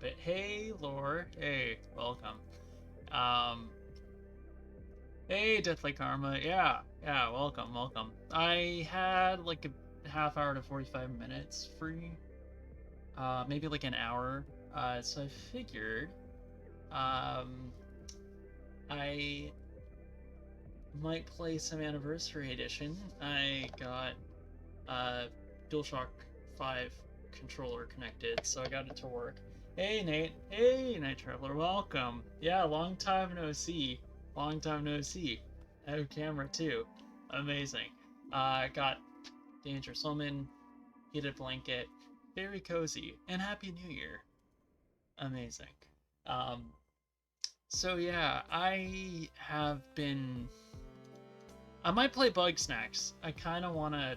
bit. Hey, Lore. Hey, welcome. Um, hey, Deathly Karma. Yeah, welcome. I had like a half hour to 45 minutes free. Maybe like an hour. So I figured, um, I might play some Anniversary Edition. I got uh, DualShock 5 controller connected, so I got it to work. Hey Nate, hey Night Traveler, welcome. Yeah, long time no see. Long time no see. I have camera too. Amazing. I got Dangerous Woman, heated blanket, very cozy, and Happy New Year. Amazing. Um, so yeah, I have been. I might play Bug Snacks. I kind of want to.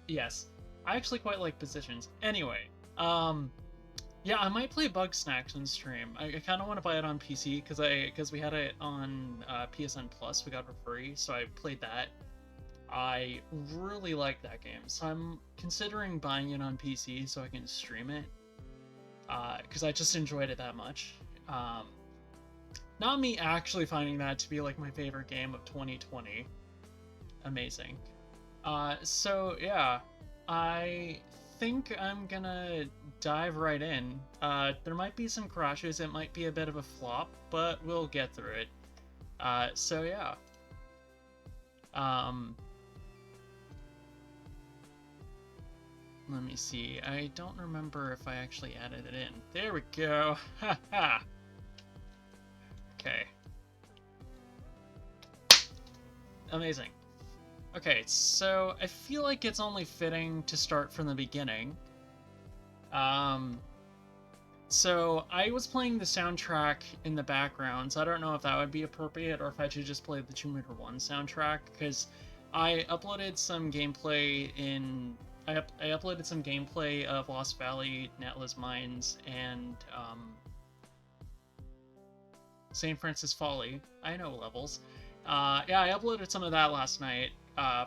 Yes, I actually quite like Positions. Anyway, um, yeah, I might play Bug Snacks on stream. I kind of want to buy it on PC because we had it on PSN Plus. We got it for free, so I played that. I really like that game, so I'm considering buying it on PC so I can stream it. Because I just enjoyed it that much. Um, Not me actually finding that to be like my favorite game of 2020. Amazing. So yeah, I think I'm gonna dive right in. There might be some crashes, it might be a bit of a flop, but we'll get through it. So yeah. Um, Let me see. I don't remember if I actually added it in. There we go. Ha ha. Okay. Amazing. Okay, so I feel like it's only fitting to start from the beginning. Um, So I was playing the soundtrack in the background, so I don't know if that would be appropriate or if I should just play the Tomb Raider 1 soundtrack, because I uploaded some gameplay in... I uploaded some gameplay of Lost Valley, Natla's Mines, and St. Francis Folly. I know levels. Yeah, I uploaded some of that last night,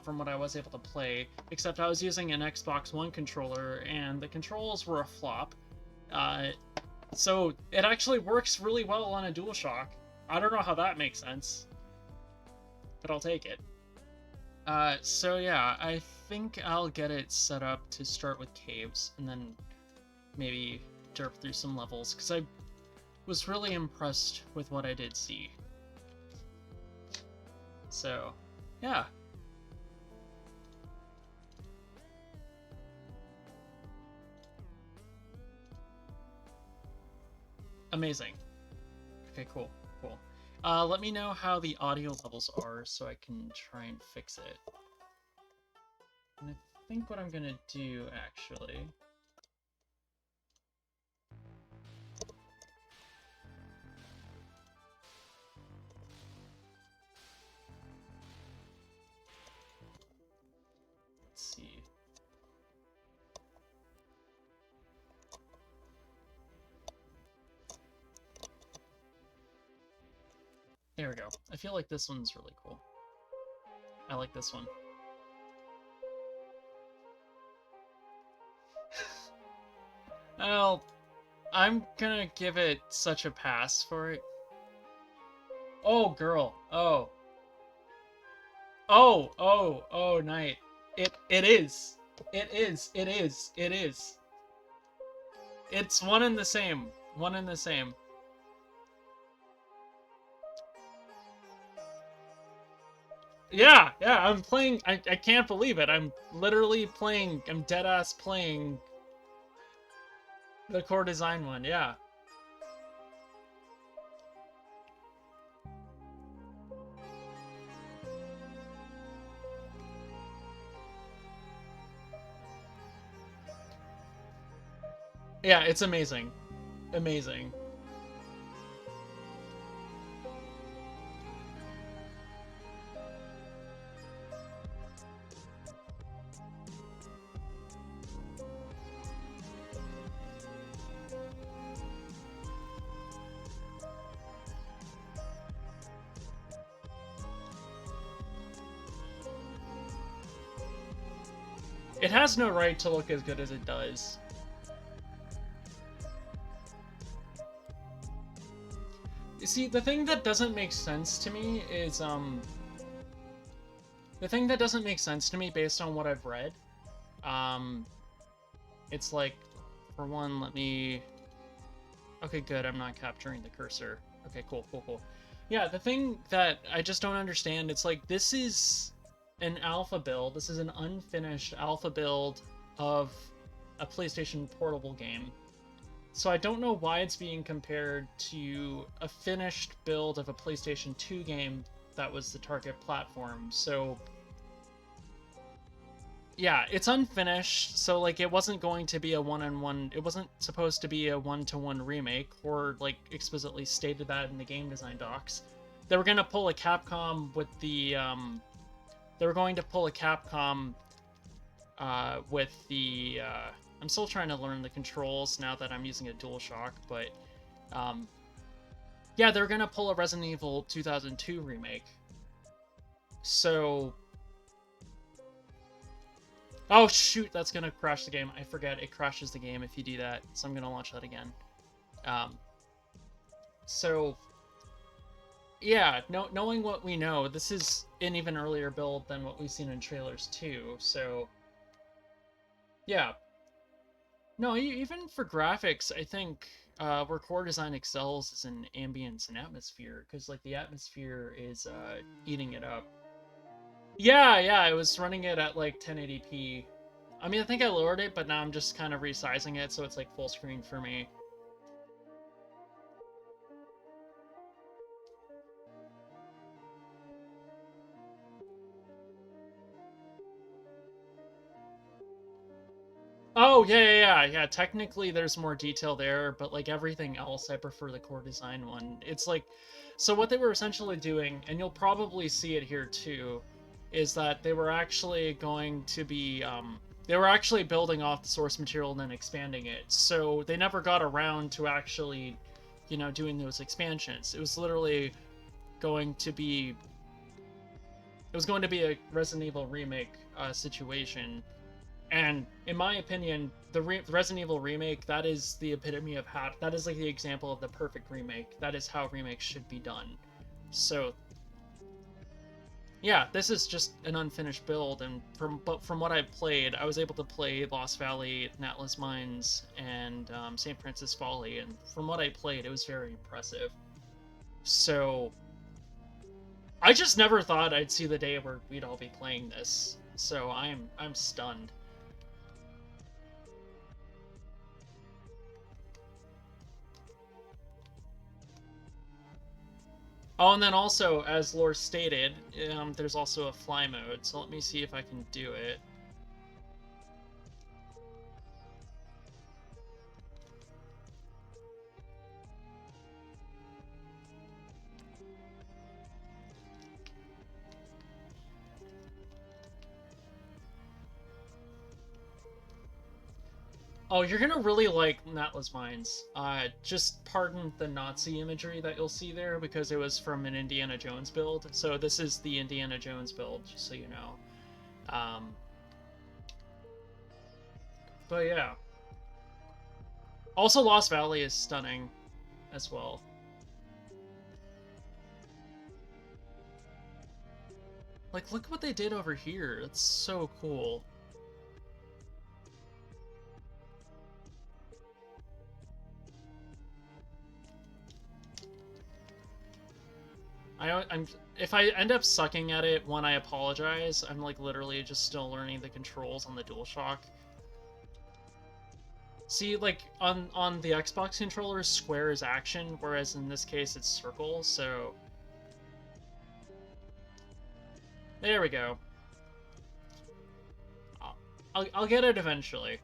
from what I was able to play, except I was using an Xbox One controller, and the controls were a flop. So it actually works really well on a DualShock. I don't know how that makes sense, but I'll take it. So yeah, I think I'll get it set up to start with caves, and then maybe derp through some levels, because I was really impressed with what I did see. So, yeah. Amazing. Okay, cool. Let me know how the audio levels are so I can try and fix it. And I think what I'm gonna do, actually... Let's see. There we go. I feel like this one's really cool. I like this one. Well, I'm gonna give it such a pass for it. Oh, girl. Oh, Knight. It is. It is. It is. It is. It's one and the same. One and the same. Yeah, I'm playing. I can't believe it. I'm literally playing. I'm dead ass playing the core design one. Yeah. Yeah, it's amazing. Amazing. It has no right to look as good as it does. See, the thing that doesn't make sense to me is, the thing that doesn't make sense to me based on what I've read, it's like, for one, let me... Okay, good, I'm not capturing the cursor. Okay, cool, cool, cool. Yeah, the thing that I just don't understand, it's like, this is an alpha build, this is an unfinished alpha build of a PlayStation Portable game. So I don't know why it's being compared to a finished build of a PlayStation 2 game that was the target platform. So yeah, it's unfinished, so like it wasn't going to be a one-on-one, it wasn't supposed to be a one-to-one remake, or like explicitly stated that in the game design docs. They were going to pull a Capcom with the they were going to pull a Capcom with the I'm still trying to learn the controls now that I'm using a DualShock, but yeah, they're gonna pull a Resident Evil 2002 remake. So, oh shoot, that's gonna crash the game. I forget, it crashes the game if you do that, so I'm gonna launch that again. So, yeah, knowing what we know, this is an even earlier build than what we've seen in trailers too, so yeah. No, even for graphics, I think where core design excels is in ambience and atmosphere, because like the atmosphere is eating it up. Yeah, yeah, I was running it at like 1080p. I mean, I think I lowered it, but now I'm just kind of resizing it so it's like full screen for me. Oh, yeah. Technically, there's more detail there, but like everything else, I prefer the core design one. It's like, so what they were essentially doing, and you'll probably see it here too, is that they were actually going to be, they were actually building off the source material and then expanding it. So they never got around to actually, you know, doing those expansions. It was literally going to be, it was going to be a Resident Evil remake situation. And in my opinion, the Resident Evil remake, that is the epitome of how, that is like the example of the perfect remake. That is how remakes should be done. So yeah, this is just an unfinished build, and from what I've played, I was able to play Lost Valley, Atlas Mines, and St. Francis Folly, and from what I played, it was very impressive. So I just never thought I'd see the day where we'd all be playing this. So I'm stunned. Oh, and then also, as Lore stated, there's also a fly mode, so let me see if I can do it. Oh, you're gonna really like Atlas Mines. Just pardon the Nazi imagery that you'll see there, because it was from an Indiana Jones build. So this is the Indiana Jones build, just so you know. But yeah. Also, Lost Valley is stunning as well. Like, look what they did over here. It's so cool. I'm if I end up sucking at it when I apologize, I'm like literally just still learning the controls on the DualShock. See, like on the Xbox controller, square is action, whereas in this case it's circle. So there we go. I'll get it eventually.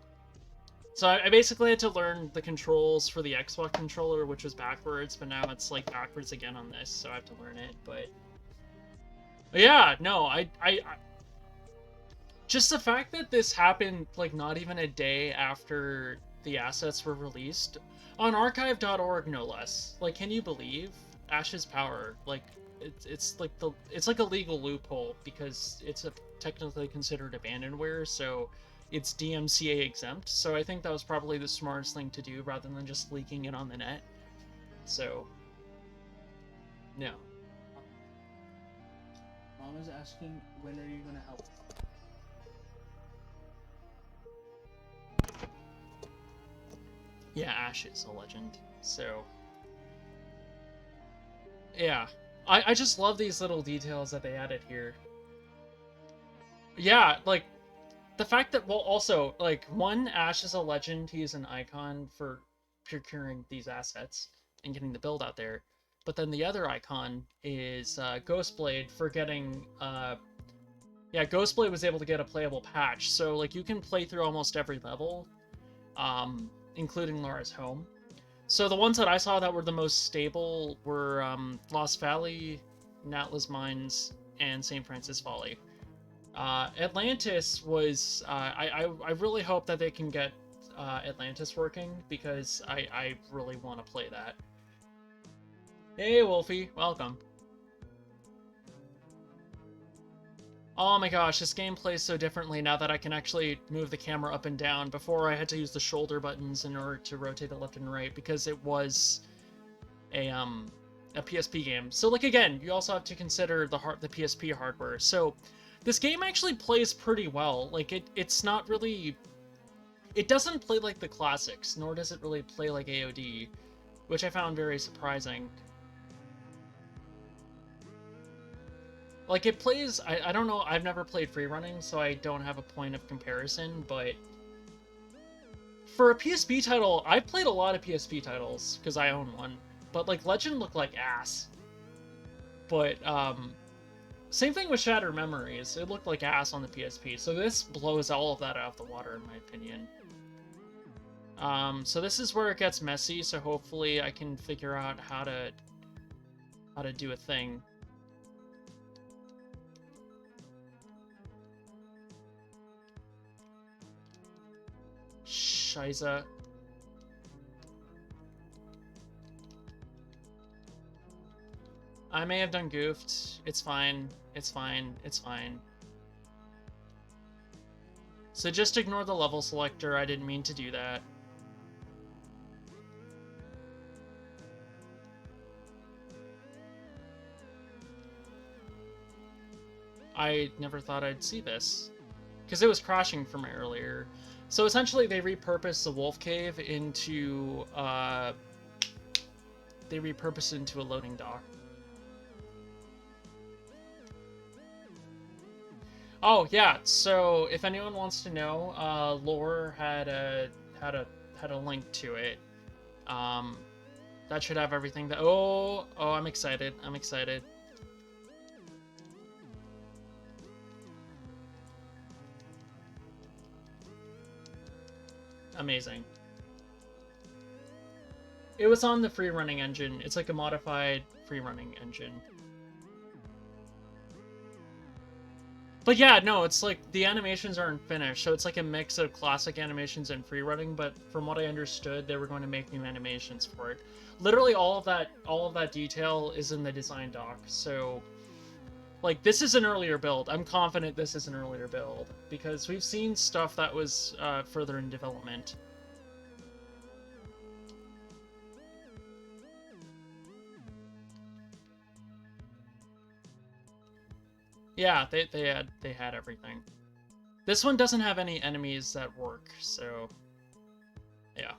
So I basically had to learn the controls for the Xbox controller, which was backwards, but now it's like backwards again on this, so I have to learn it. But yeah, no, I just the fact that this happened like not even a day after the assets were released on archive.org, no less. Like, can you believe Ash's Power? Like, it's like a legal loophole because it's technically considered abandonware, so it's DMCA exempt. So I think that was probably the smartest thing to do rather than just leaking it on the net. So No. Mom is asking, when are you gonna help? Yeah, Ash is a legend, so... Yeah. I just love these little details that they added here. Yeah, like, the fact that, well, also, like, one, Ash is a legend, he's an icon for procuring these assets and getting the build out there. But then the other icon is Ghostblade for getting, yeah, Ghostblade was able to get a playable patch, so, like, you can play through almost every level, including Lara's home. So the ones that I saw that were the most stable were Lost Valley, Natla's Mines, and St. Francis Folly. Atlantis was... I really hope that they can get Atlantis working, because I really want to play that. Hey, Wolfie. Welcome. Oh my gosh, this game plays so differently now that I can actually move the camera up and down. Before, I had to use the shoulder buttons in order to rotate it left and right, because it was a PSP game. So, like, again, you also have to consider the PSP hardware. So, this game actually plays pretty well. Like, it's not really... It doesn't play like the classics, nor does it really play like AOD, which I found very surprising. Like, it plays... I don't know, I've never played free running, so I don't have a point of comparison, but... For a PSP title, I've played a lot of PSP titles, because I own one, but, like, Legend looked like ass. But, same thing with Shattered Memories. It looked like ass on the PSP, so this blows all of that out of the water, in my opinion. So this is where it gets messy, so hopefully I can figure out how to do a thing. Shiza. I may have done goofed. It's fine. It's fine. It's fine. So just ignore the level selector. I didn't mean to do that. I never thought I'd see this, because it was crashing for me earlier. So essentially, they repurposed the Wolf Cave into a loading dock. Oh yeah. So if anyone wants to know, Lore had a link to it. That should have everything. That I'm excited. I'm excited. Amazing. It was on the free running engine. It's like a modified free running engine. But yeah, no, it's like the animations aren't finished, so it's like a mix of classic animations and free running, but from what I understood, they were going to make new animations for it. Literally all of that detail is in the design doc, so like, this is an earlier build. I'm confident this is an earlier build, because we've seen stuff that was further in development. Yeah, they had everything. This one doesn't have any enemies that work, so yeah.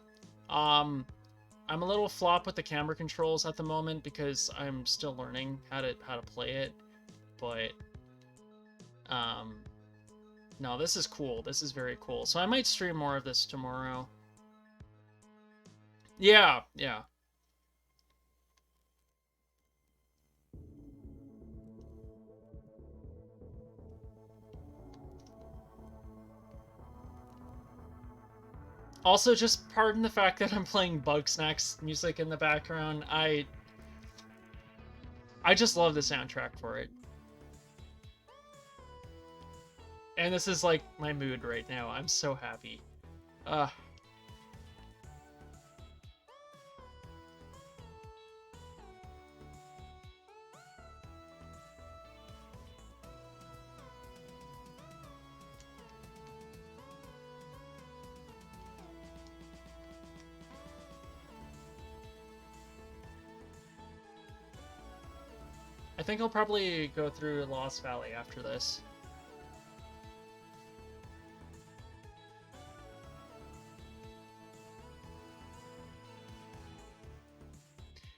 I'm a little flop with the camera controls at the moment because I'm still learning how to play it, but no, this is cool. This is very cool. So I might stream more of this tomorrow. Yeah, yeah. Also, just pardon the fact that I'm playing Bugsnax music in the background. I just love the soundtrack for it. And this is, like, my mood right now. I'm so happy. I think I'll probably go through Lost Valley after this.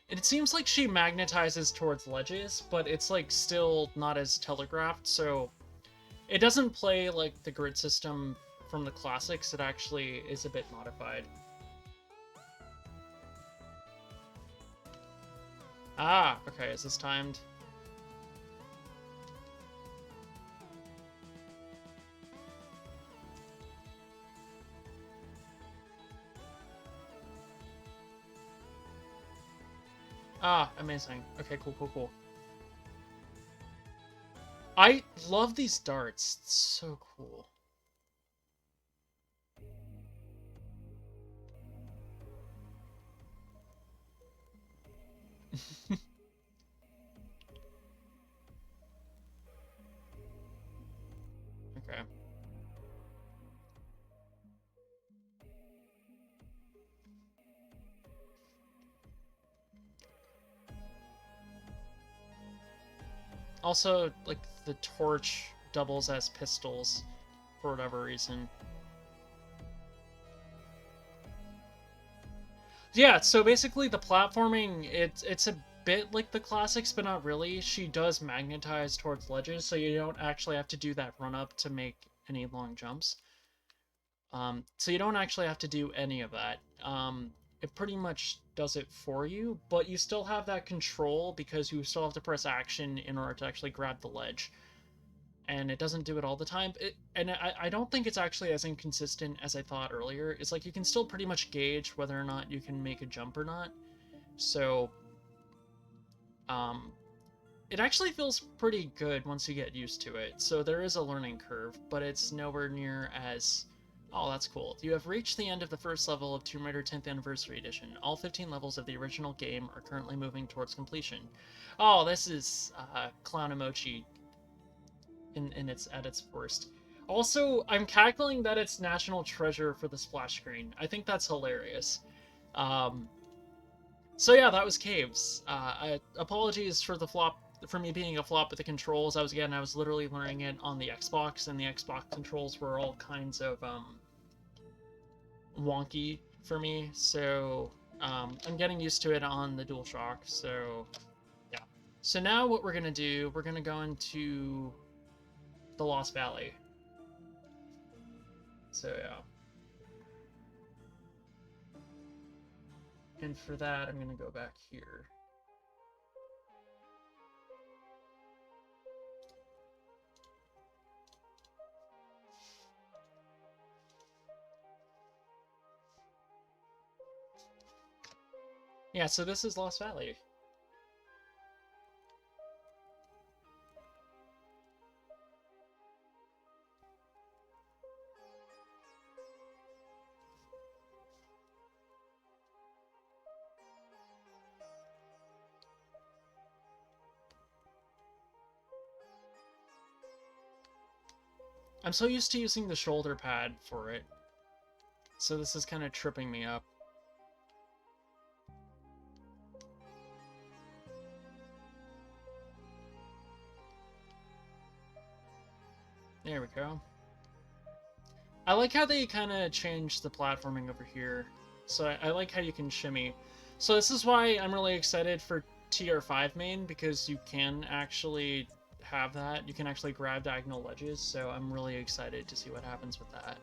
It seems like she magnetizes towards ledges, but it's like still not as telegraphed, so it doesn't play like the grid system from the classics. It actually is a bit modified. Ah, okay, is this timed? Ah, amazing. Okay, cool, cool, cool. I love these darts. It's so cool. Okay. Also, like, the torch doubles as pistols for whatever reason. Yeah, so basically the platforming, it's a bit like the classics, but not really. She does magnetize towards ledges, so you don't actually have to do that run up to make any long jumps. So you don't actually have to do any of that. It pretty much does it for you, but you still have that control because you still have to press action in order to actually grab the ledge. And it doesn't do it all the time. I don't think it's actually as inconsistent as I thought earlier. It's like you can still pretty much gauge whether or not you can make a jump or not. So, um, it actually feels pretty good once you get used to it. So there is a learning curve, but it's nowhere near as... Oh, that's cool. You have reached the end of the first level of Tomb Raider 10th Anniversary Edition. All 15 levels of the original game are currently moving towards completion. Oh, this is Clown Emoji at its worst. Also, I'm cackling that it's National Treasure for the splash screen. I think that's hilarious. Um, so yeah, that was Caves. Apologies for the flop, for me being a flop with the controls. I was literally learning it on the Xbox, and the Xbox controls were all kinds of wonky for me. So I'm getting used to it on the DualShock. So yeah. So now what we're gonna do, we're gonna go into the Lost Valley. So yeah. And for that, I'm gonna go back here. Yeah, so this is Lost Valley. I'm so used to using the shoulder pad for it, so this is kind of tripping me up. There we go. I like how they kind of changed the platforming over here. So I like how you can shimmy. So this is why I'm really excited for TR5 main, because you can actually have that. You can actually grab diagonal ledges, so I'm really excited to see what happens with that.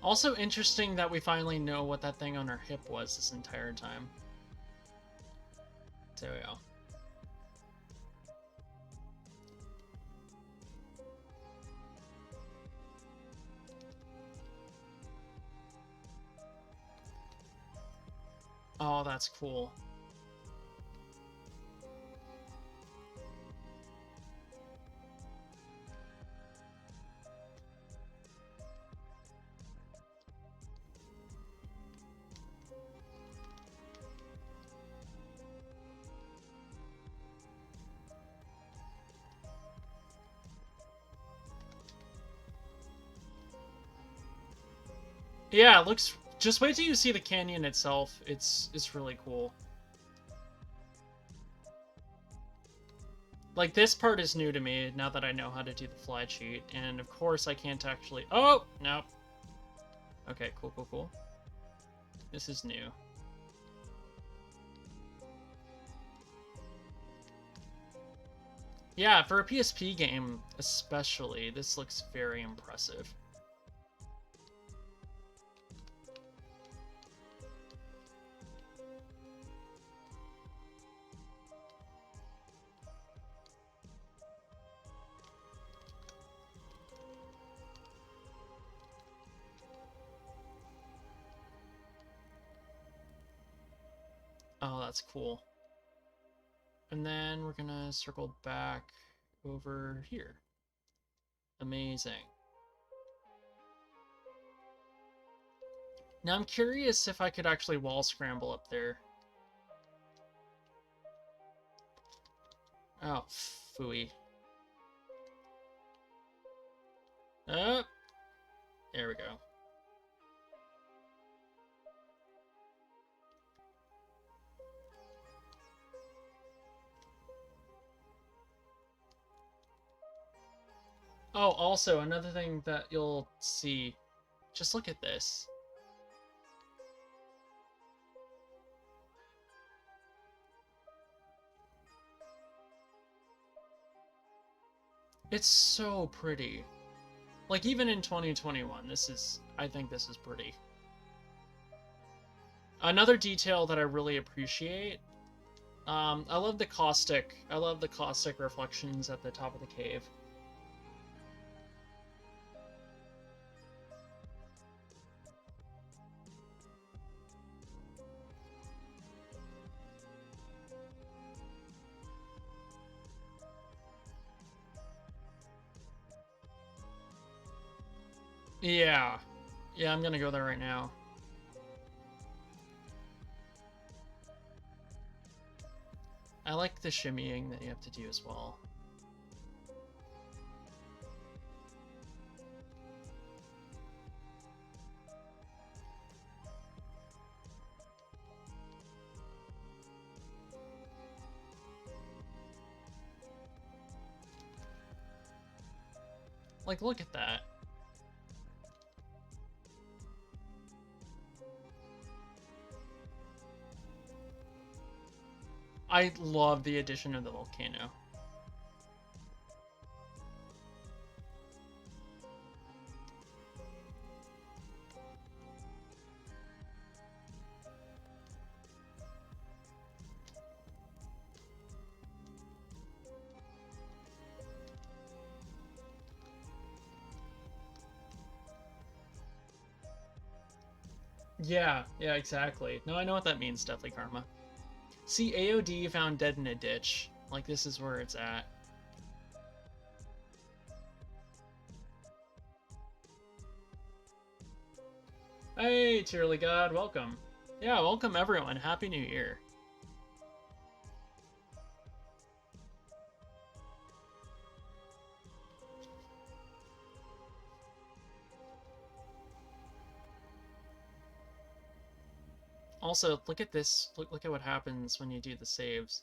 Also interesting that we finally know what that thing on her hip was this entire time. There we go. Oh, that's cool. Yeah, it looks... Just wait till you see the canyon itself. It's really cool. Like, this part is new to me, now that I know how to do the fly cheat. And, of course, I can't actually... Oh! No. Okay, cool, cool, cool. This is new. Yeah, for a PSP game, especially, this looks very impressive. Oh, that's cool. And then we're gonna circle back over here. Amazing. Now I'm curious if I could actually wall scramble up there. Oh, phooey. Oh, there we go. Oh, also, another thing that you'll see, just look at this. It's so pretty. Like, even in 2021, I think this is pretty. Another detail that I really appreciate, I love the caustic reflections at the top of the cave. Yeah. Yeah, I'm gonna go there right now. I like the shimmying that you have to do as well. Like, look at that. I love the addition of the volcano. Yeah, exactly. No, I know what that means, Deathly Karma. See, AOD found dead in a ditch. Like, this is where it's at. Hey, Cheerly God, welcome. Yeah, welcome everyone. Happy New Year. Also, look at this. Look at what happens when you do the saves.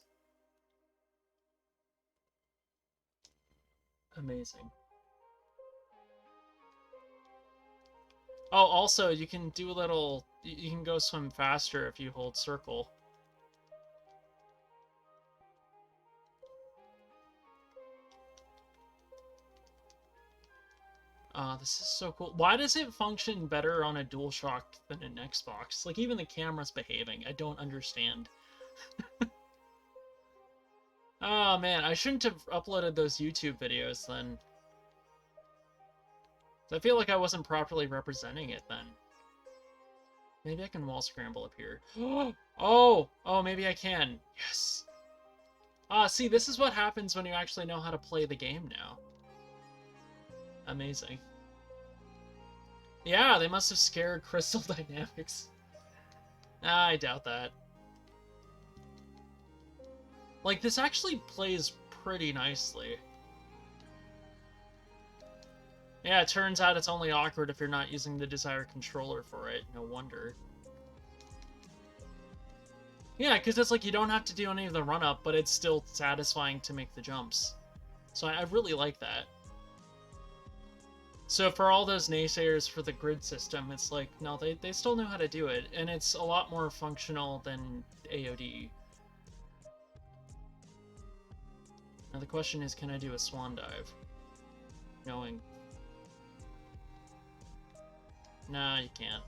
Amazing. Oh, also, you can do a little... You can go swim faster if you hold circle. This is so cool. Why does it function better on a DualShock than an Xbox? Like, even the camera's behaving. I don't understand. Oh, man, I shouldn't have uploaded those YouTube videos then. I feel like I wasn't properly representing it then. Maybe I can wall scramble up here. Oh, maybe I can. Yes. See, this is what happens when you actually know how to play the game now. Amazing. Yeah, they must have scared Crystal Dynamics. I doubt that. Like, this actually plays pretty nicely. Yeah, it turns out it's only awkward if you're not using the desired controller for it. No wonder. Yeah, because it's like you don't have to do any of the run-up, but it's still satisfying to make the jumps. So I really like that. So for all those naysayers for the grid system, it's like, no, they still know how to do it, and it's a lot more functional than AOD. Now the question is, can I do a swan dive? Knowing... Nah, you can't.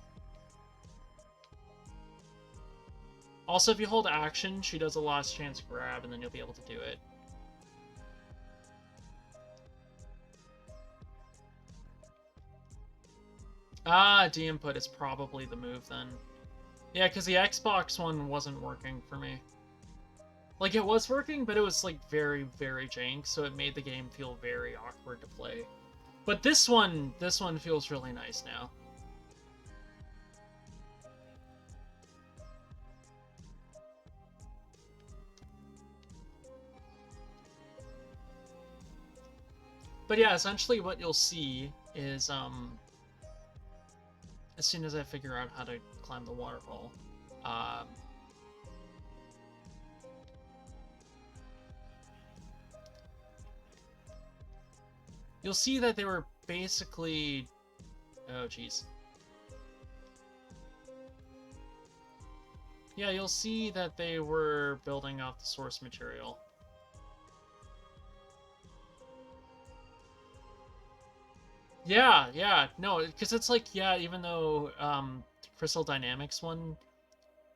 Also, if you hold action, she does a last chance grab, and then you'll be able to do it. Ah, D-input is probably the move, then. Yeah, because the Xbox one wasn't working for me. Like, it was working, but it was, like, very, very jank, so it made the game feel very awkward to play. But this one feels really nice now. But yeah, essentially what you'll see is, as soon as I figure out how to climb the waterfall, you'll see that they were basically... Oh, jeez. Yeah, you'll see that they were building off the source material. Yeah, no, because it's like, yeah, even though Crystal Dynamics one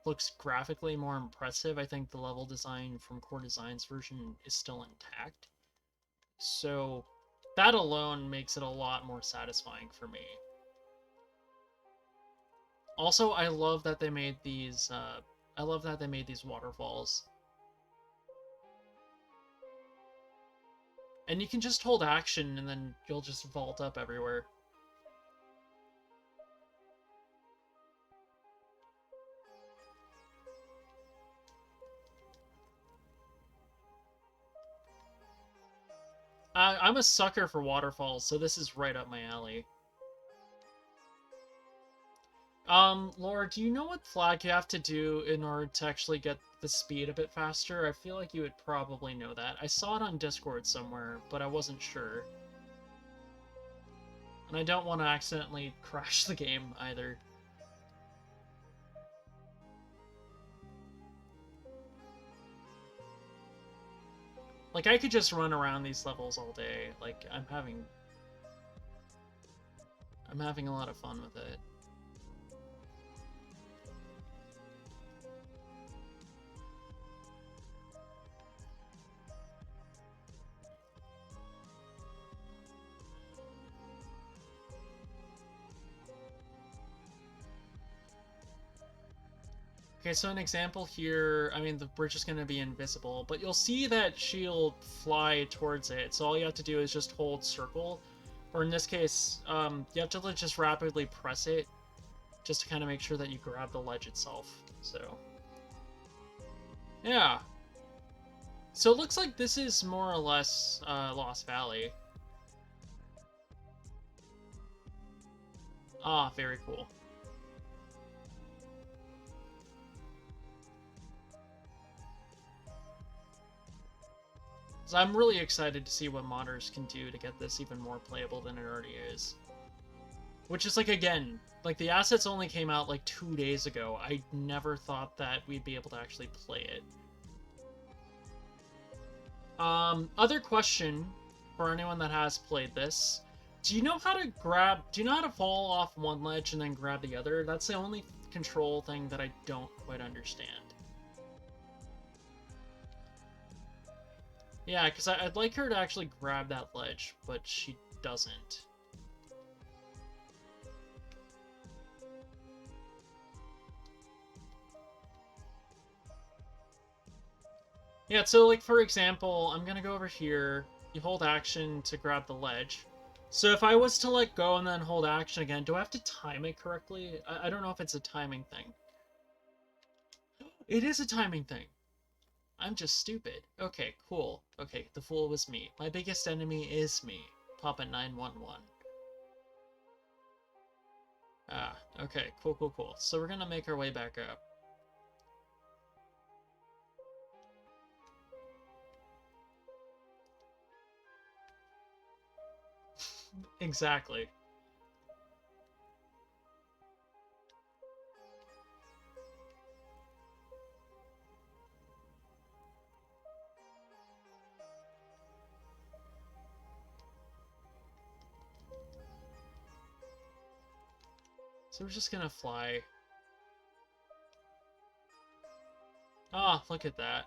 looks graphically more impressive, I think the level design from Core Design's version is still intact. So that alone makes it a lot more satisfying for me. Also, I love that they made these waterfalls. And you can just hold action and then you'll just vault up everywhere. I'm a sucker for waterfalls, so this is right up my alley. Laura, do you know what flag you have to do in order to actually get the speed a bit faster? I feel like you would probably know that. I saw it on Discord somewhere, but I wasn't sure. And I don't want to accidentally crash the game either. Like, I could just run around these levels all day. Like, I'm having a lot of fun with it. Okay, so an example here, I mean, the bridge is going to be invisible, but you'll see that she'll fly towards it, so all you have to do is just hold circle, or in this case, you have to just rapidly press it, just to kind of make sure that you grab the ledge itself, so... Yeah. So it looks like this is more or less Lost Valley. Ah, very cool. So I'm really excited to see what modders can do to get this even more playable than it already is. Which is like, again, like the assets only came out like 2 days ago. I never thought that we'd be able to actually play it. Other question for anyone that has played this. Do you know how to fall off one ledge and then grab the other? That's the only control thing that I don't quite understand. Yeah, because I'd like her to actually grab that ledge, but she doesn't. Yeah, so like for example, I'm gonna go over here, you hold action to grab the ledge. So if I was to let go and then hold action again, do I have to time it correctly? I don't know if it's a timing thing. It is a timing thing. I'm just stupid. Okay, cool. Okay, the fool was me. My biggest enemy is me. Papa 911. Ah, okay, cool, cool, cool. So we're gonna make our way back up. Exactly. So we're just gonna fly. Ah, look at that.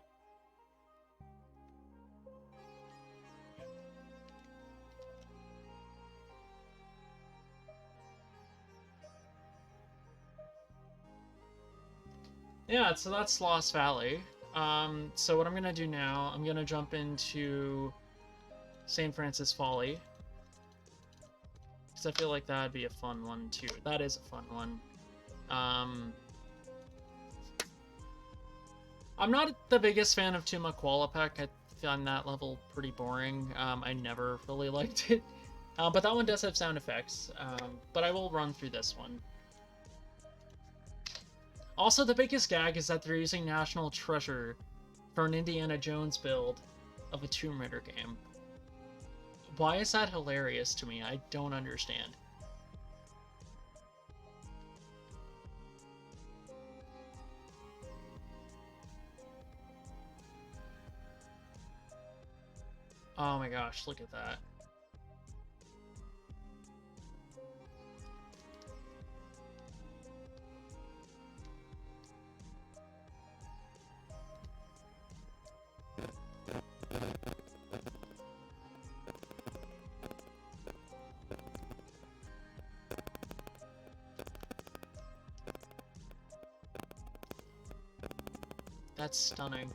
Yeah, so that's Lost Valley. So what I'm gonna do now, I'm gonna jump into St. Francis Folly. Because I feel like that'd be a fun one, too. That is a fun one. I'm not the biggest fan of Tuma Qualipec. I find that level pretty boring. I never really liked it. But that one does have sound effects. But I will run through this one. Also, the biggest gag is that they're using National Treasure for an Indiana Jones build of a Tomb Raider game. Why is that hilarious to me? I don't understand. Oh my gosh, look at that. That's stunning.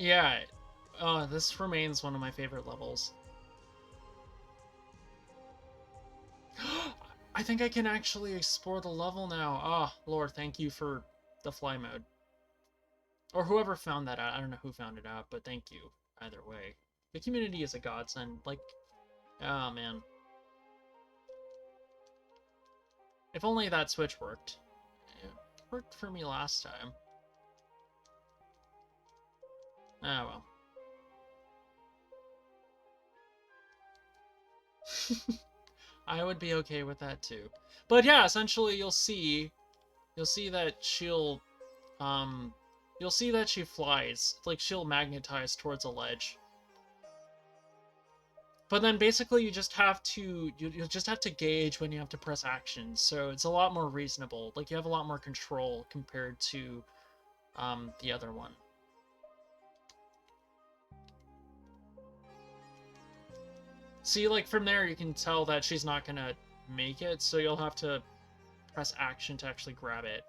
Yeah, this remains one of my favorite levels. I think I can actually explore the level now. Ah, oh, Lord, thank you for the fly mode. Or whoever found that out. I don't know who found it out, but thank you. Either way. The community is a godsend. Like, oh man. If only that switch worked. It worked for me last time. Ah, well. I would be okay with that too. But yeah, essentially you'll see that um you'll see that she flies. Like she'll magnetize towards a ledge. But then basically you just have to you just have to gauge when you have to press action. So it's a lot more reasonable. Like you have a lot more control compared to the other one. See, like from there you can tell that she's not gonna make it, so you'll have to press action to actually grab it.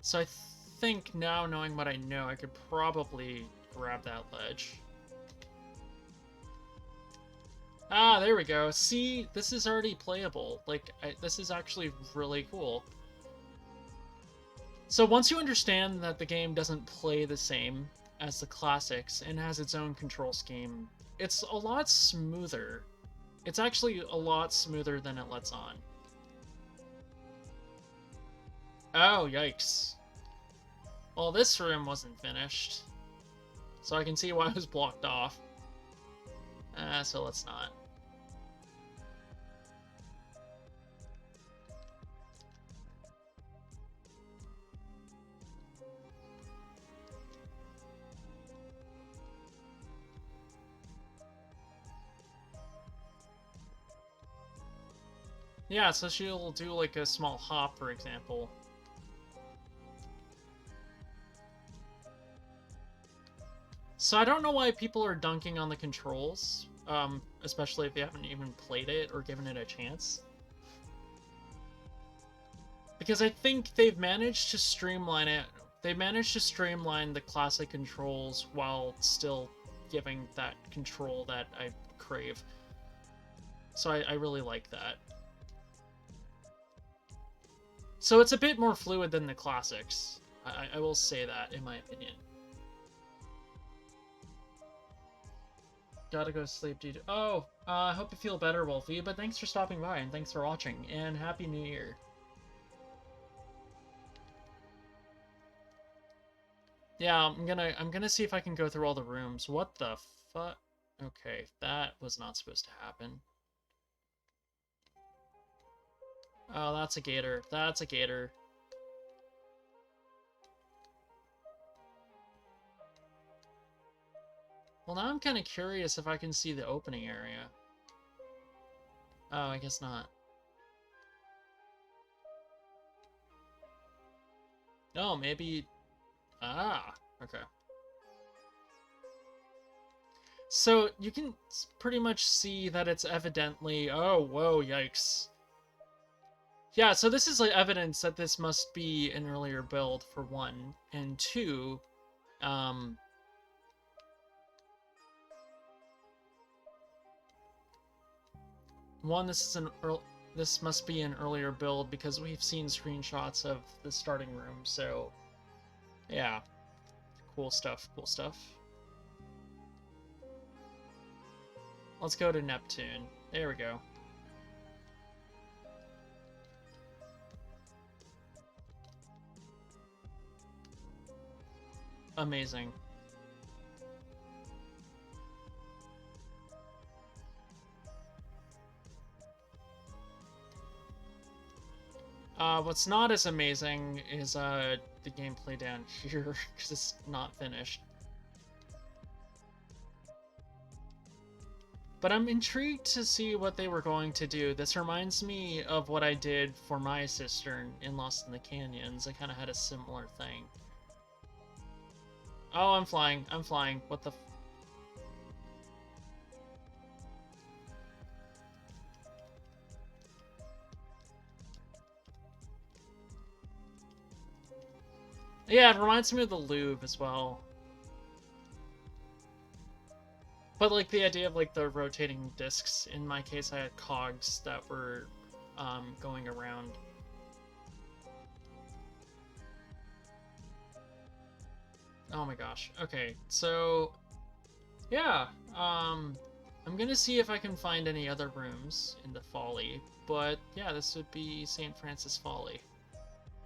So I think now, knowing what I know, I could probably grab that ledge. Ah, there we go. See, this is already playable. Like, this is actually really cool. So once you understand that the game doesn't play the same as the classics and has its own control scheme, it's a lot smoother. It's actually a lot smoother than it lets on. Oh, yikes. Well, this room wasn't finished, so I can see why it was blocked off. So let's not. Yeah, so she'll do like a small hop, for example. So I don't know why people are dunking on the controls, especially if they haven't even played it or given it a chance. Because I think they've managed to streamline it. They managed to streamline the classic controls while still giving that control that I crave. So I really like that. So it's a bit more fluid than the classics. I will say that, in my opinion. Gotta go sleep, dude. Oh, I hope you feel better, Wolfie, but thanks for stopping by, and thanks for watching, and Happy New Year. Yeah, I'm gonna see if I can go through all the rooms. What the fuck? Okay, that was not supposed to happen. Oh, that's a gator. That's a gator. Well, now I'm kind of curious if I can see the opening area. Oh, I guess not. Oh, maybe... Ah, okay. So, you can pretty much see that it's evidently... Oh, whoa, yikes. Yeah, so this is like evidence that this must be an earlier build, for one. And two, one, this must be an earlier build because we've seen screenshots of the starting room, so yeah. Cool stuff, cool stuff. Let's go to Neptune. There we go. Amazing. What's not as amazing is the gameplay down here, because it's not finished. But I'm intrigued to see what they were going to do. This reminds me of what I did for my cistern in Lost in the Canyons. I kind of had a similar thing. Oh, I'm flying. I'm flying. What the... Yeah, it reminds me of the Louvre as well. But, like, the idea of, like, the rotating discs, in my case, I had cogs that were going around. Oh my gosh. Okay, so... Yeah, I'm gonna see if I can find any other rooms in the Folly, but yeah, this would be St. Francis Folly.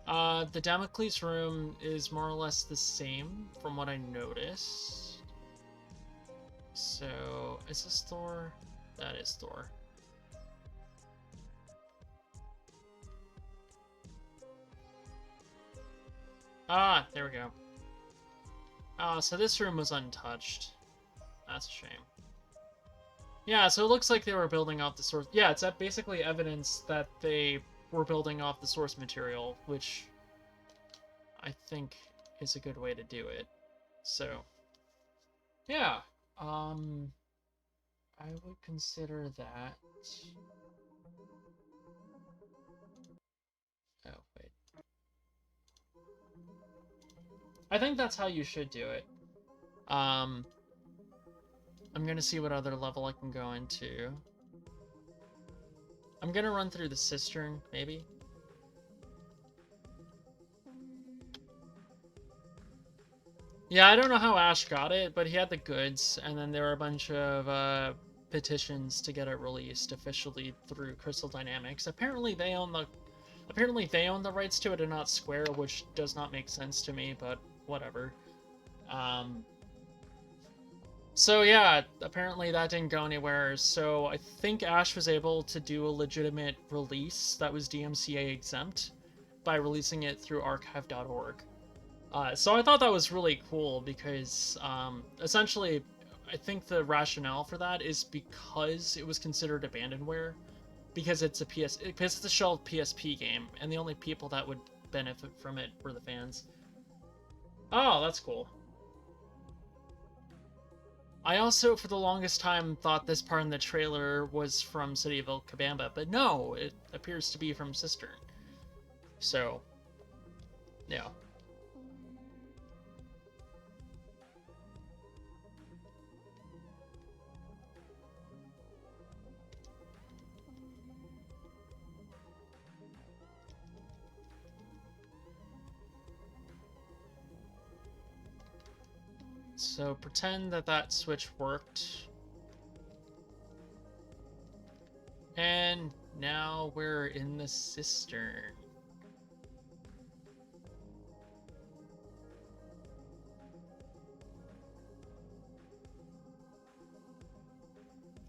The Damocles room is more or less the same from what I noticed. So, is this Thor? That is Thor. Ah, there we go. So this room was untouched. That's a shame. Yeah, so it looks like they were building off the source. Yeah, it's basically evidence that they were building off the source material, which I think is a good way to do it. So, yeah, I would consider that. Oh, wait. I think that's how you should do it. I'm gonna see what other level I can go into. I'm gonna run through the cistern, maybe. Yeah, I don't know how Ash got it, but he had the goods, and then there were a bunch of petitions to get it released officially through Crystal Dynamics. Apparently they own the rights to it and not Square, which does not make sense to me, but whatever. So yeah, apparently that didn't go anywhere, so I think Ash was able to do a legitimate release that was DMCA exempt by releasing it through archive.org. So I thought that was really cool because essentially I think the rationale for that is because it was considered abandonware, because it's a shelved PSP game, and the only people that would benefit from it were the fans. Oh, that's cool. I also, for the longest time, thought this part in the trailer was from City of Vilcabamba, but no, it appears to be from Cistern. So, yeah. So pretend that that switch worked. And now we're in the cistern.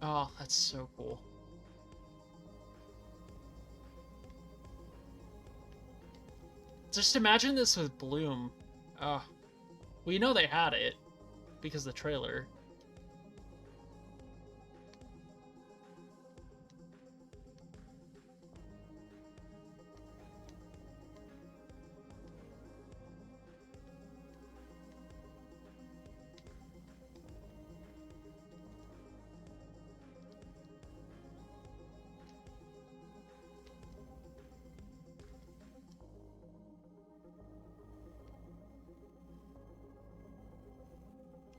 Oh, that's so cool. Just imagine this with Bloom. Oh, we know they had it because of the trailer.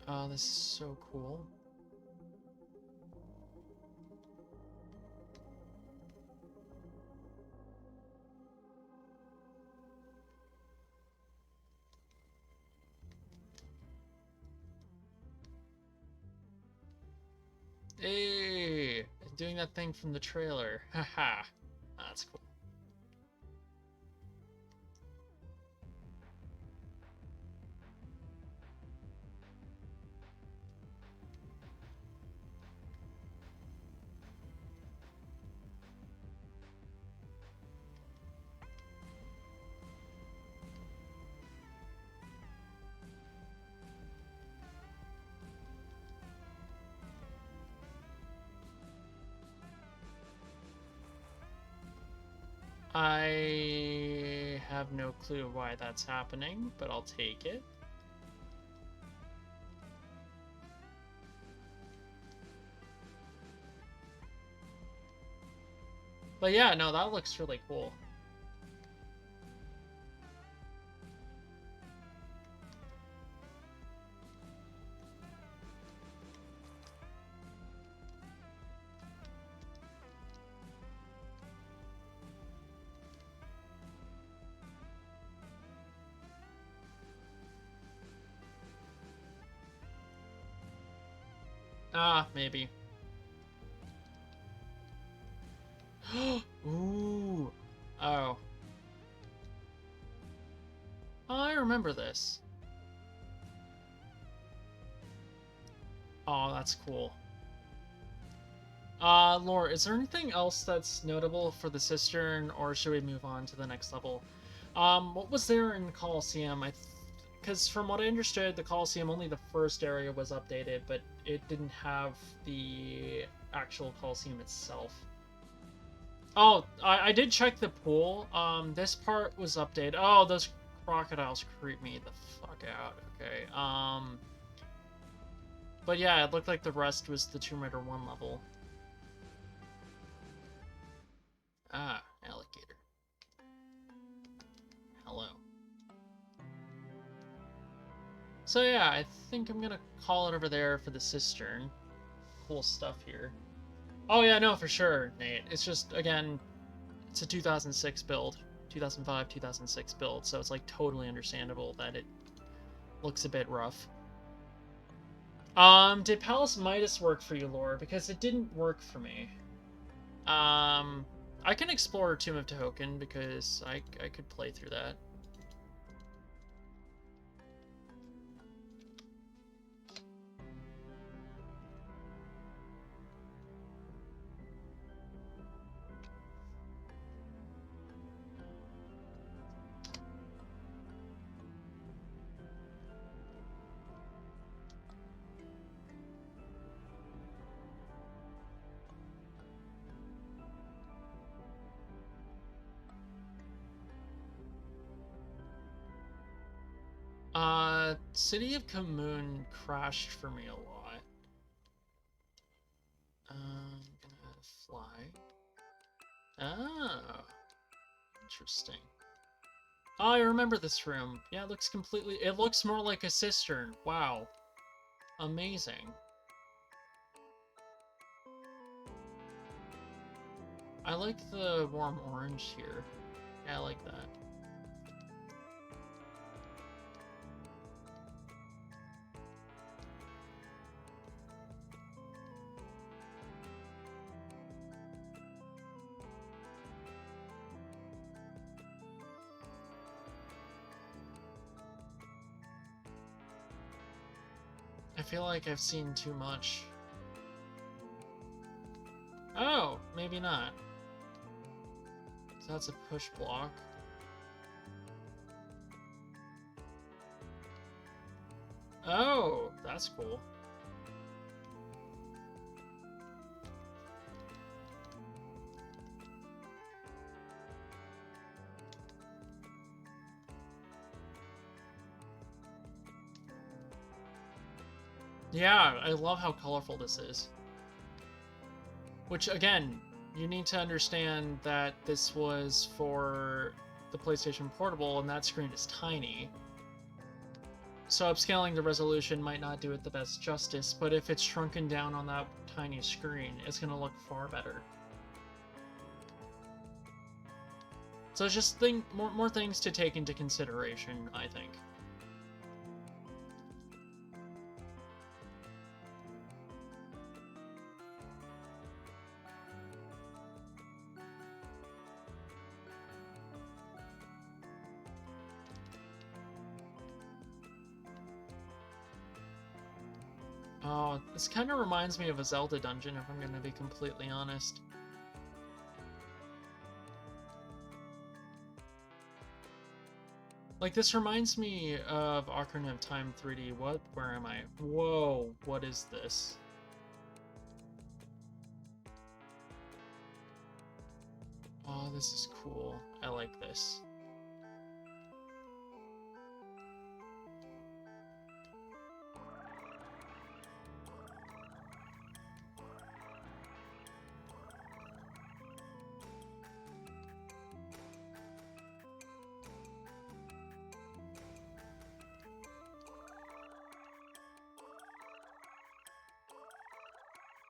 Oh, this is so cool. Hey, doing that thing from the trailer. Haha, that's cool. I have no clue why that's happening, but I'll take it. But yeah, no, that looks really cool. Ah, maybe. Ooh. Oh. Oh, I remember this. Oh, that's cool. Laura, is there anything else that's notable for the Cistern, or should we move on to the next level? What was there in Colosseum? Because from what I understood, the Colosseum, only the first area was updated, but it didn't have the actual Colosseum itself. Oh, I did check the pool. This part was updated. Oh, those crocodiles creep me the fuck out. Okay. But yeah, it looked like the rest was the Tomb Raider 1 level. Ah, alligator. Hello. So yeah, I think I'm gonna call it over there for the Cistern. Cool stuff here. Oh yeah, no, for sure, Nate. It's just, again, it's a 2006 build. 2005, 2006 build, so it's like totally understandable that it looks a bit rough. Did Palace Midas work for you, Laura? Because it didn't work for me. I can explore Tomb of Tehoken because I could play through that. City of Kamoon crashed for me a lot. gonna fly. Oh, interesting. Oh, I remember this room. Yeah, it looks completely... It looks more like a cistern. Wow. Amazing. I like the warm orange here. Yeah, I like that. I feel like I've seen too much. Oh, maybe not. So that's a push block. Oh, that's cool. Yeah, I love how colorful this is. Which, again, you need to understand that this was for the PlayStation Portable, and that screen is tiny. So upscaling the resolution might not do it the best justice, but if it's shrunken down on that tiny screen, it's going to look far better. So it's just more things to take into consideration, I think. Oh, this kind of reminds me of a Zelda dungeon, if I'm going to be completely honest. Like, this reminds me of Ocarina of Time 3D. What? Where am I? Whoa, what is this? Oh, this is cool. I like this.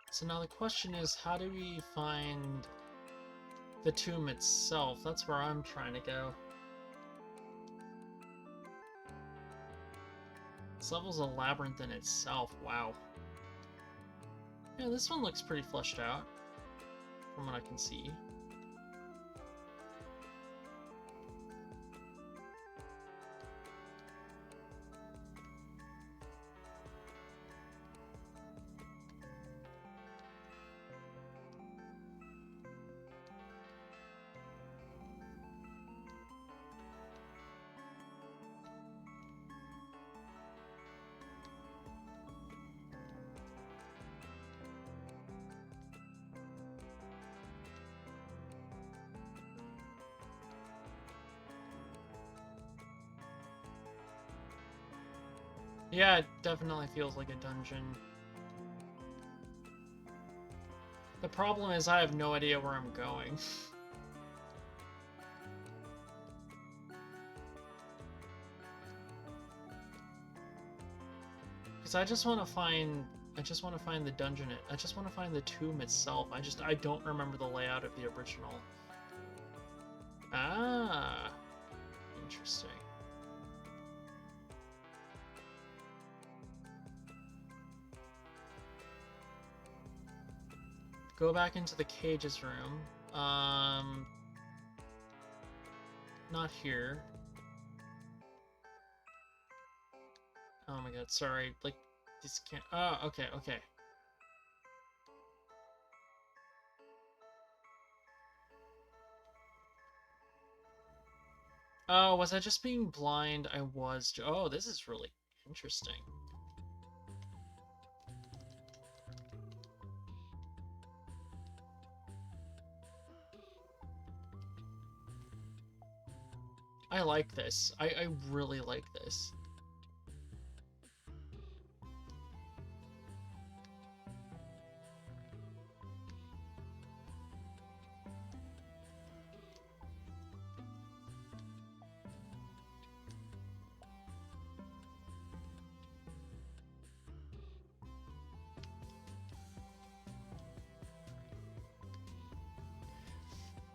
So now the question is, how do we find the tomb itself? That's where I'm trying to go. This level's a labyrinth in itself. Wow. Yeah, this one looks pretty fleshed out, from what I can see. Yeah, it definitely feels like a dungeon. The problem is I have no idea where I'm going. Because I just want to find the dungeon. I just want to find the tomb itself. I don't remember the layout of the original. Ah, interesting. Go back into the cages room. Not here. Oh my god, sorry. Like, this can't. Oh, okay, okay. Oh, was I just being blind? I was. Oh, this is really interesting. I like this. I really like this.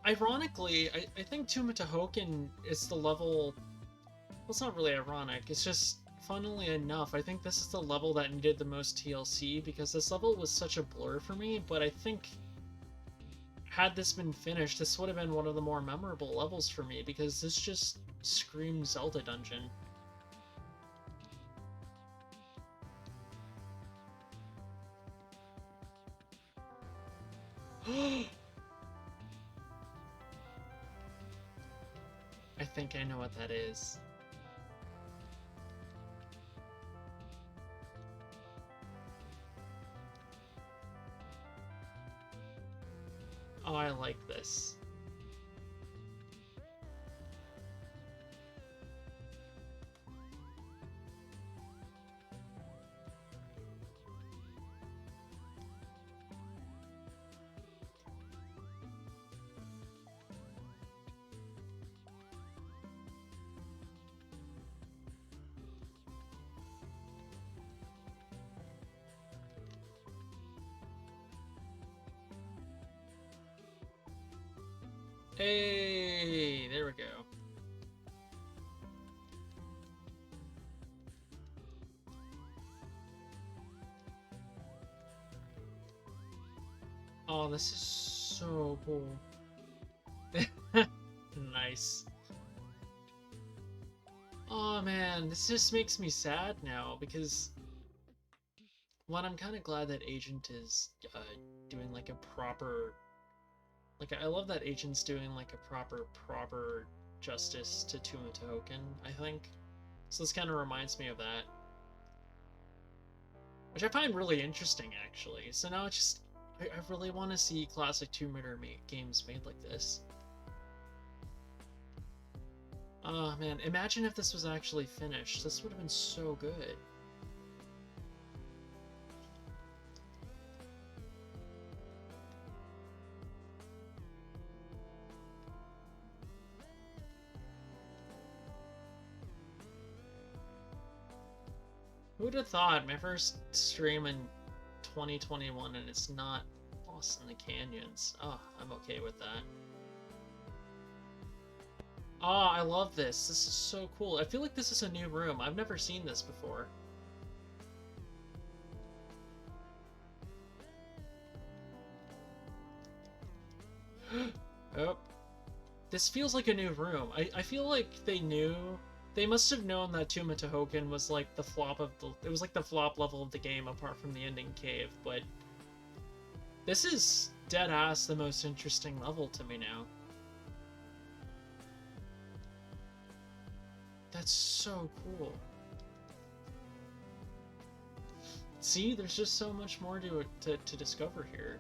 Ironically, I think Tumatahoken is the level... Well, it's not really ironic, it's just, funnily enough, I think this is the level that needed the most TLC, because this level was such a blur for me, but I think had this been finished, this would have been one of the more memorable levels for me, because this just screams Zelda Dungeon. I think I know what that is. Oh, I like this. Hey, there we go. Oh, this is so cool. Nice. Oh man, this just makes me sad now, because one, I'm kind of glad that Agent is doing like a proper... Like, I love that Agent's doing like a proper justice to Tumatahoken, I think. So this kind of reminds me of that. Which I find really interesting, actually. So now it's just... I really want to see classic Tomb Raider games made like this. Oh man, imagine if this was actually finished. This would have been so good. Who would have thought? My first stream in 2021 and it's not Lost in the Canyons. Oh, I'm okay with that. Oh, I love this. This is so cool. I feel like this is a new room. I've never seen this before. Oh. This feels like a new room. I feel like they knew... They must have known that Tumatahoken was like the flop of the... It was like the flop level of the game apart from the ending cave, but... This is dead-ass the most interesting level to me now. That's so cool. See, there's just so much more to discover here.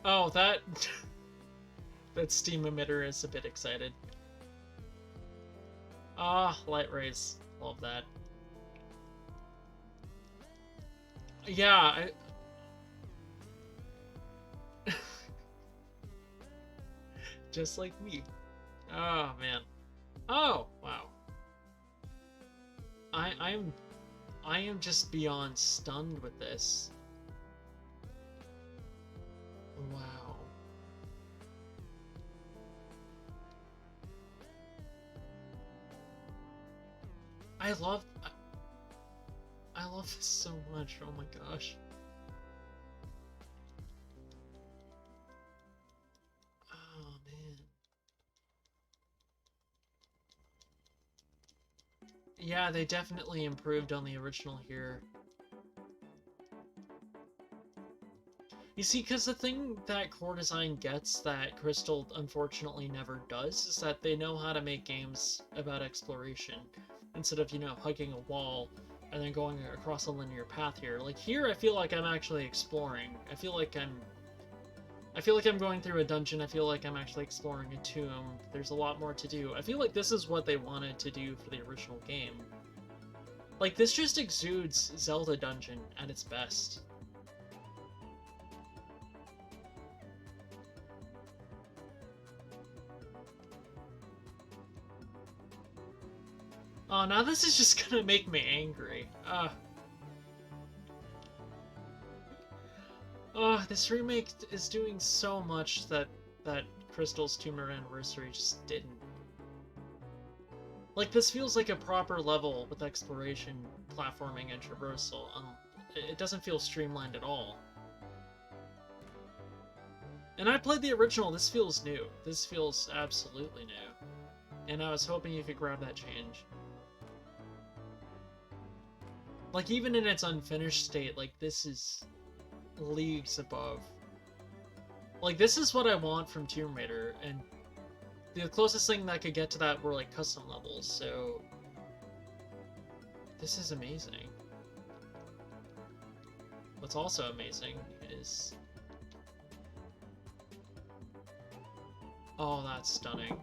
Oh, that... that steam emitter is a bit excited. Ah, light rays. Love that. Yeah, just like me. Oh, man. Oh, wow. I am just beyond stunned with this. Wow. I love this so much. Oh my gosh. Oh man. Yeah, they definitely improved on the original here. You see, because the thing that Core Design gets that Crystal unfortunately never does is that they know how to make games about exploration instead of, you know, hugging a wall and then going across a linear path here. Like here, I feel like I'm actually exploring. I feel like I'm going through a dungeon. I feel like I'm actually exploring a tomb. There's a lot more to do. I feel like this is what they wanted to do for the original game. Like, this just exudes Zelda Dungeon at its best. Oh, now this is just gonna make me angry. Oh, this remake is doing so much that Crystal's 2-year anniversary just didn't. Like, this feels like a proper level with exploration, platforming, and traversal. It doesn't feel streamlined at all. And I played the original, this feels new. This feels absolutely new. And I was hoping you could grab that change. Like, even in its unfinished state, like, this is leagues above. Like, this is what I want from Tomb Raider, and the closest thing that could get to that were, like, custom levels, so... This is amazing. What's also amazing is... Oh, that's stunning.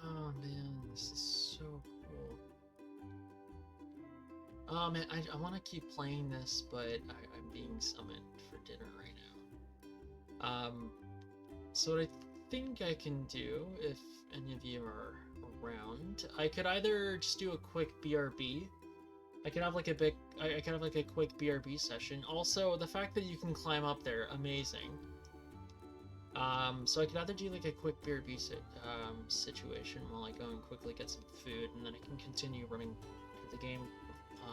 Oh man, this is so cool. Oh man, I want to keep playing this, but I'm being summoned for dinner right now. So what I think I can do, if any of you are around, I could either just do a quick BRB. I could have like a quick BRB session. Also, the fact that you can climb up there, amazing. So I could either do like a quick BRB situation while I go and quickly get some food, and then I can continue running the game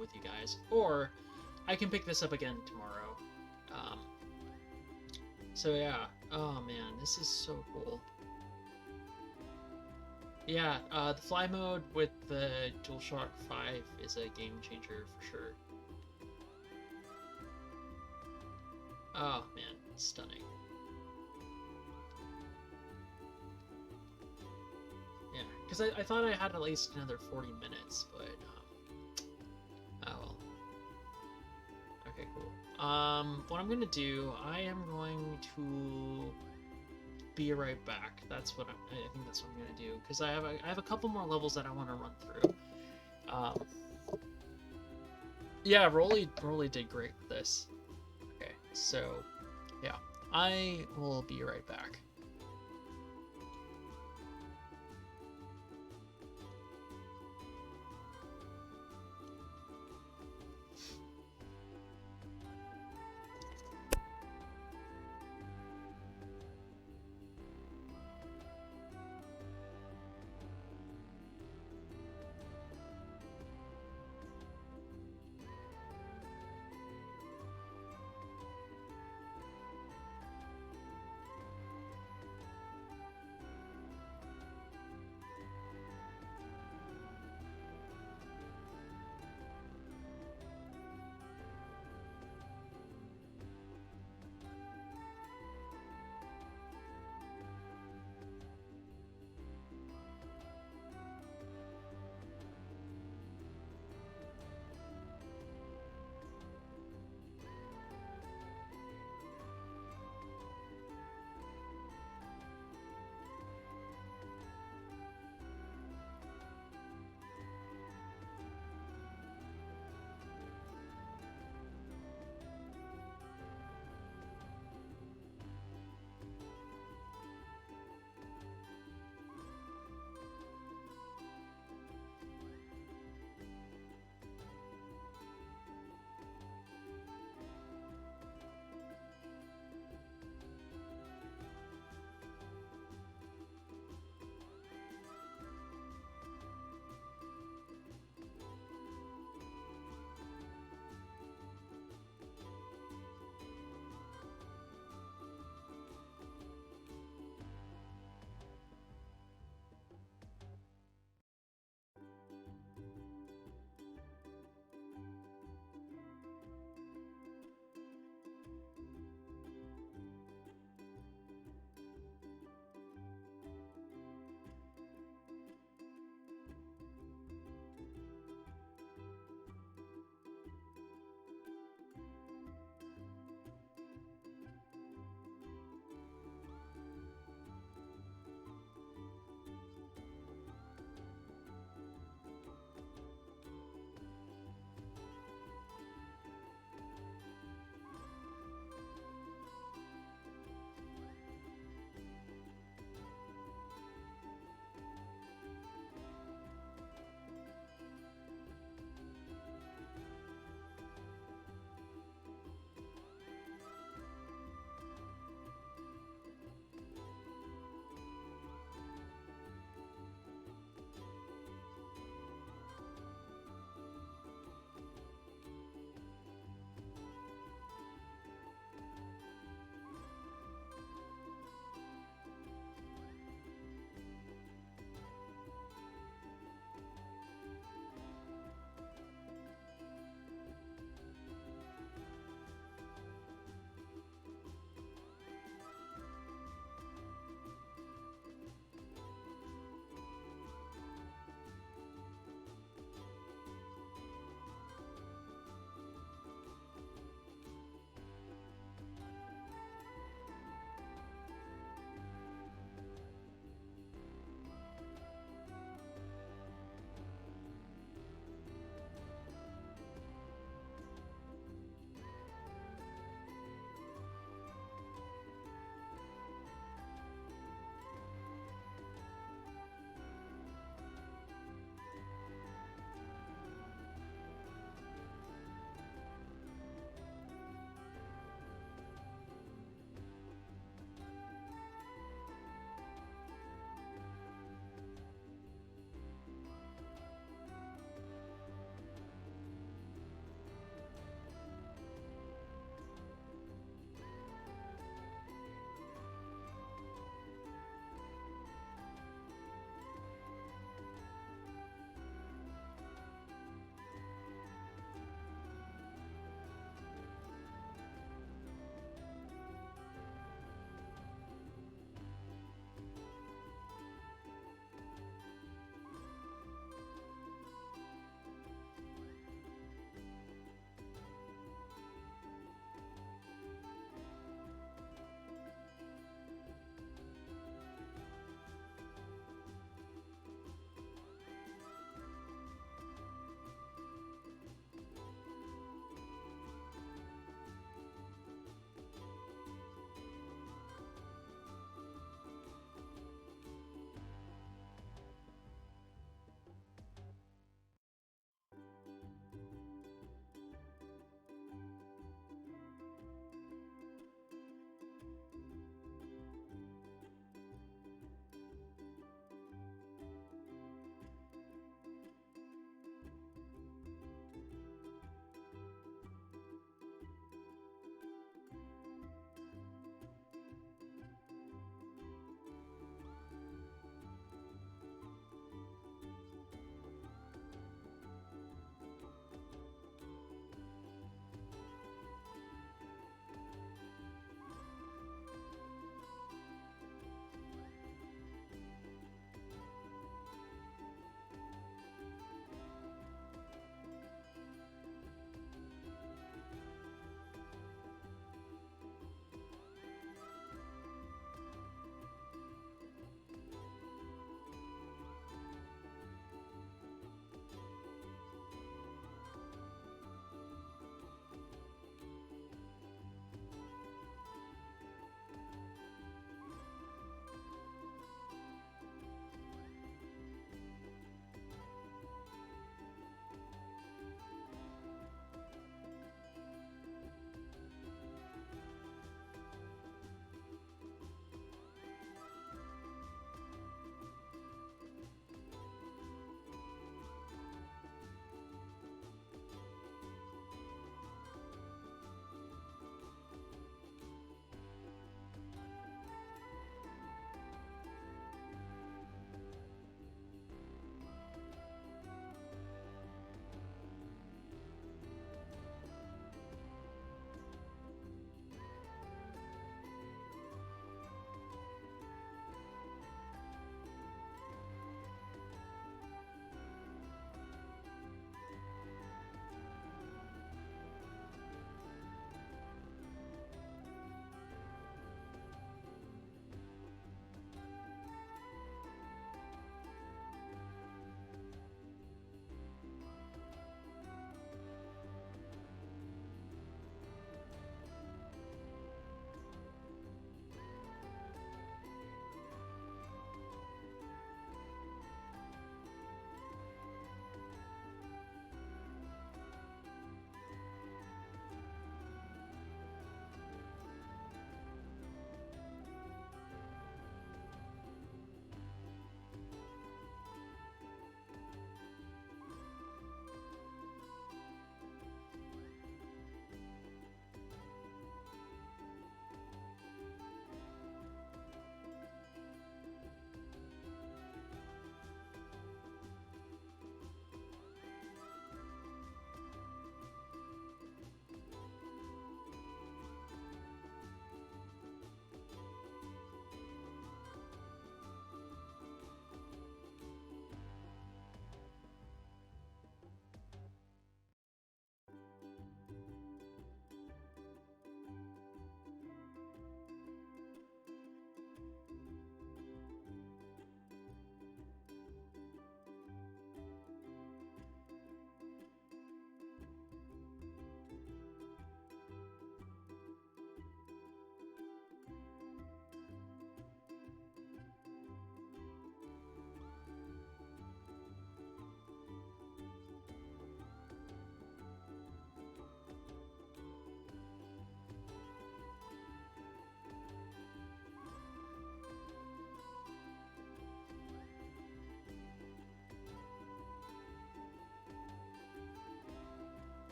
with you guys, or I can pick this up again tomorrow. So yeah, oh man, this is so cool. Yeah, the fly mode with the DualShock 5 is a game changer for sure. Oh man, stunning. Yeah, because I thought I had at least another 40 minutes, but oh well. Okay, cool. What I'm gonna do, I am going to be right back. That's what I think that's what I'm gonna do, because I have a couple more levels that I want to run through. Yeah, Rolly did great with this. Okay, so yeah, I will be right back.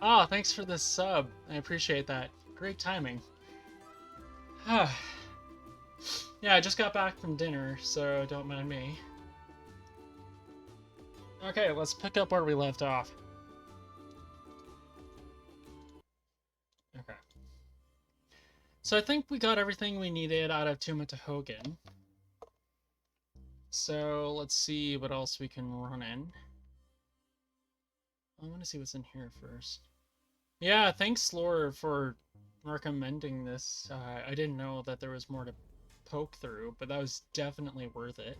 Oh, thanks for the sub. I appreciate that. Great timing. Yeah, I just got back from dinner, so don't mind me. Okay, let's pick up where we left off. Okay. So I think we got everything we needed out of Tuma to Hogan. So let's see what else we can run in. I want to see what's in here first. Yeah, thanks, Lore, for recommending this. I didn't know that there was more to poke through, but that was definitely worth it.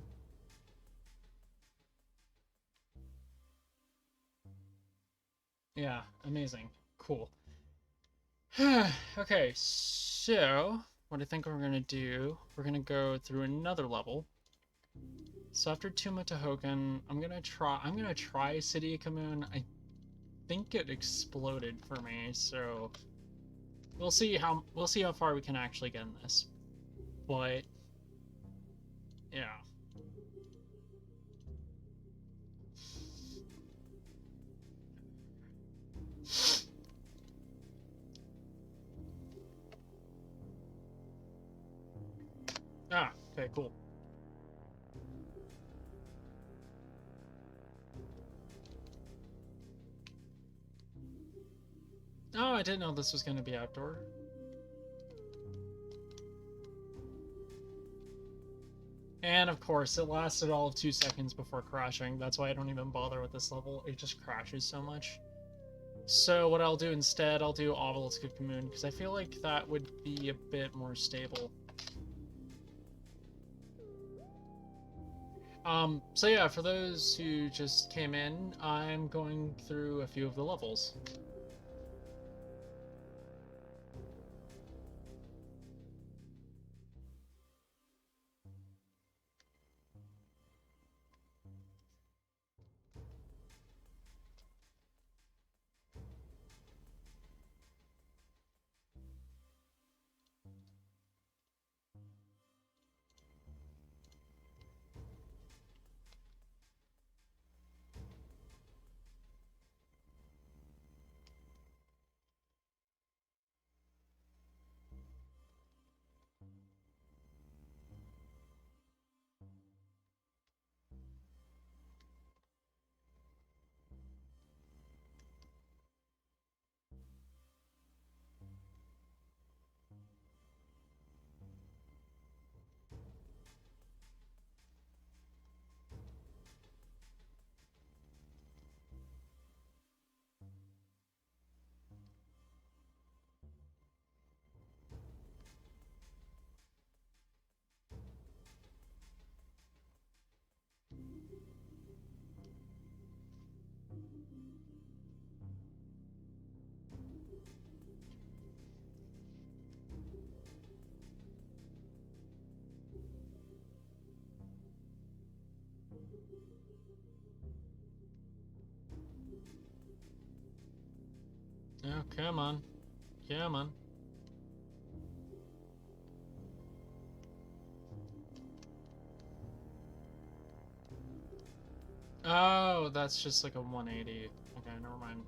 Yeah, amazing. Cool. Okay, so what I think we're gonna do, we're gonna go through another level. So after Tuma Hogan, I'm gonna try City of Kamoon. I think it exploded for me, so we'll see how far we can actually get in this. But yeah. Ah, okay, cool. Oh, I didn't know this was gonna be outdoor. And of course, it lasted all of 2 seconds before crashing. That's why I don't even bother with this level. It just crashes so much. So what I'll do instead, I'll do Obelisk of Kamoon, because I feel like that would be a bit more stable. So yeah, for those who just came in, I'm going through a few of the levels. Oh, come on. Come on. Oh, that's just like a 180. Okay, never mind.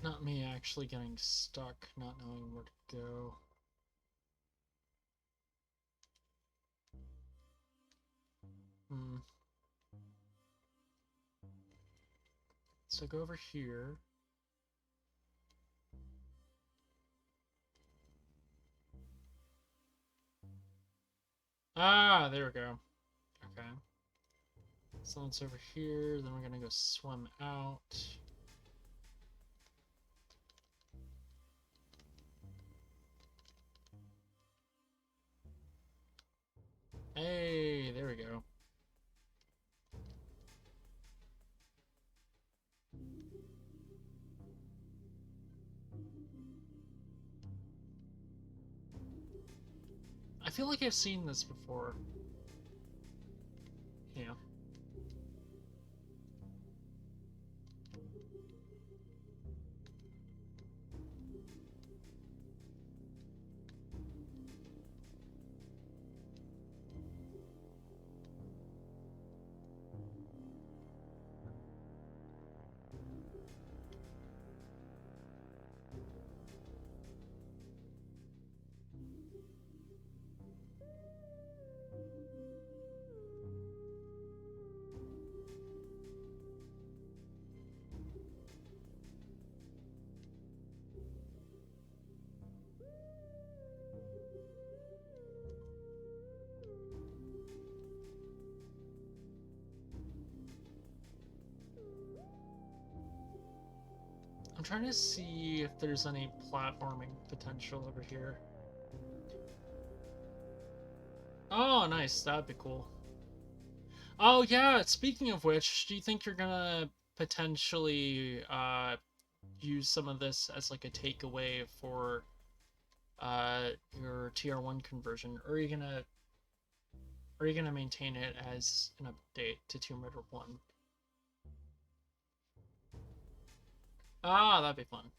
Not me actually getting stuck, not knowing where to go. Hmm. So go over here. Ah, there we go. Okay. So it's over here, then we're gonna go swim out. Hey, there we go. I feel like I've seen this before. Yeah. I'm trying to see if there's any platforming potential over here. Oh, nice. That'd be cool. Oh, yeah. Speaking of which, do you think you're gonna potentially use some of this as like a takeaway for your TR1 conversion, or are you gonna maintain it as an update to Tomb Raider 1? Ah, that'd be fun.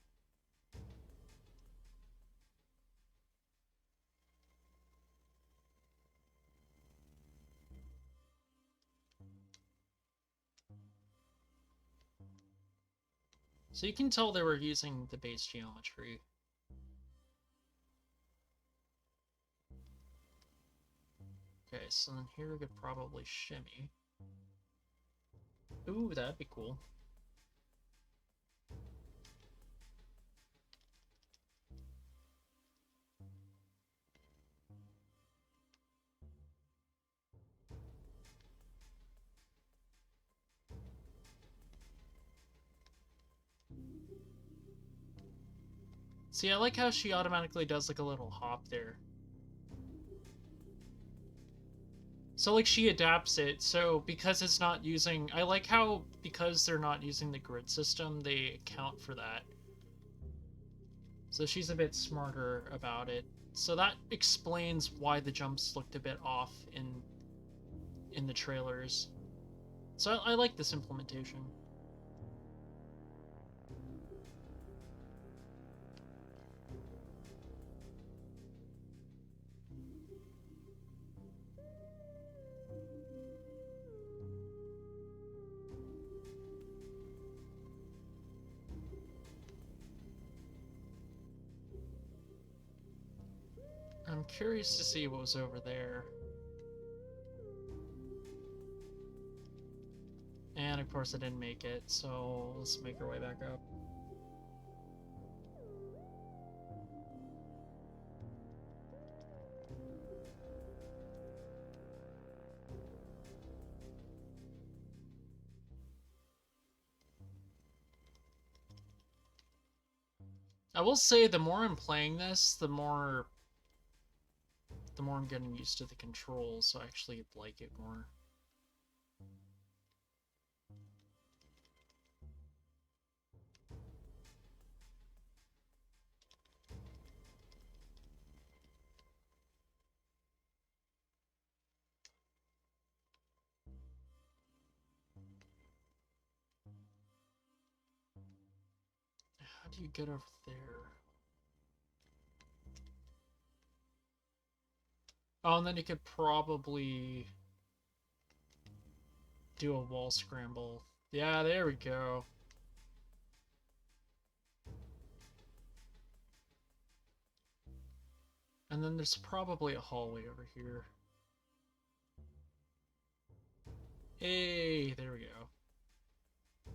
So you can tell they were using the base geometry. Okay, so then here we could probably shimmy. Ooh, that'd be cool. See, I like how she automatically does like a little hop there. So like she adapts it, so because it's not using... I like how, because they're not using the grid system, they account for that. So she's a bit smarter about it. So that explains why the jumps looked a bit off in the trailers. So I like this implementation. I'm curious to see what was over there. And of course I didn't make it, so let's make our way back up. I will say the more I'm playing this, the more I'm getting used to the controls, so I actually like it more. How do you get over there? Oh, and then you could probably do a wall scramble. Yeah, there we go. And then there's probably a hallway over here. Hey, there we go.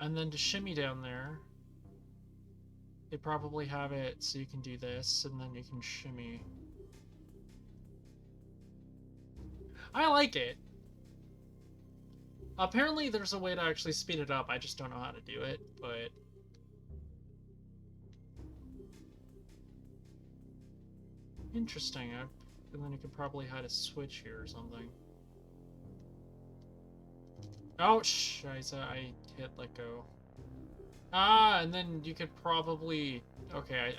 And then to shimmy down there, they probably have it so you can do this, and then you can shimmy. I like it. Apparently there's a way to actually speed it up, I just don't know how to do it, but... Interesting, and then you could probably hide a switch here or something. Oh, scheiße, I hit let go. Ah, and then you could probably... Okay,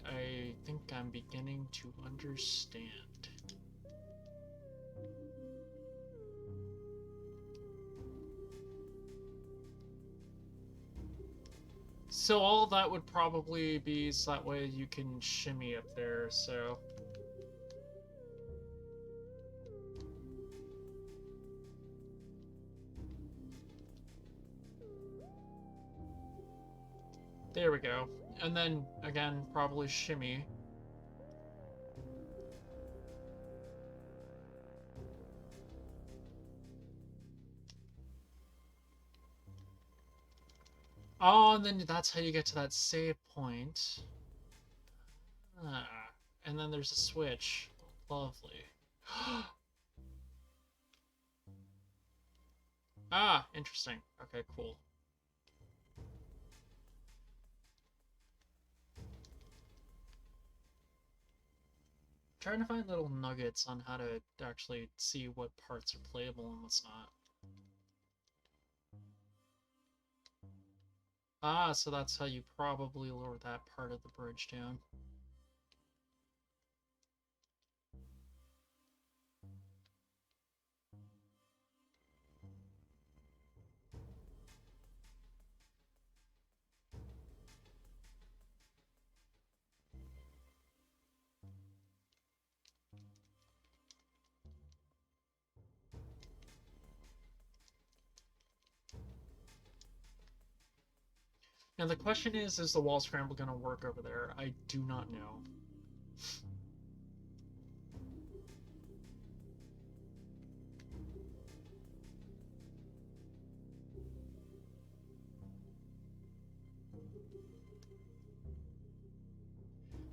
I think I'm beginning to understand. So all that would probably be so that way you can shimmy up there, so... There we go. And then, again, probably shimmy. Oh, and then that's how you get to that save point. Ah, and then there's a switch. Lovely. Ah, interesting. Okay, cool. Trying to find little nuggets on how to actually see what parts are playable and what's not. Ah, so that's how you probably lower that part of the bridge down. Now the question is the wall scramble going to work over there? I do not know.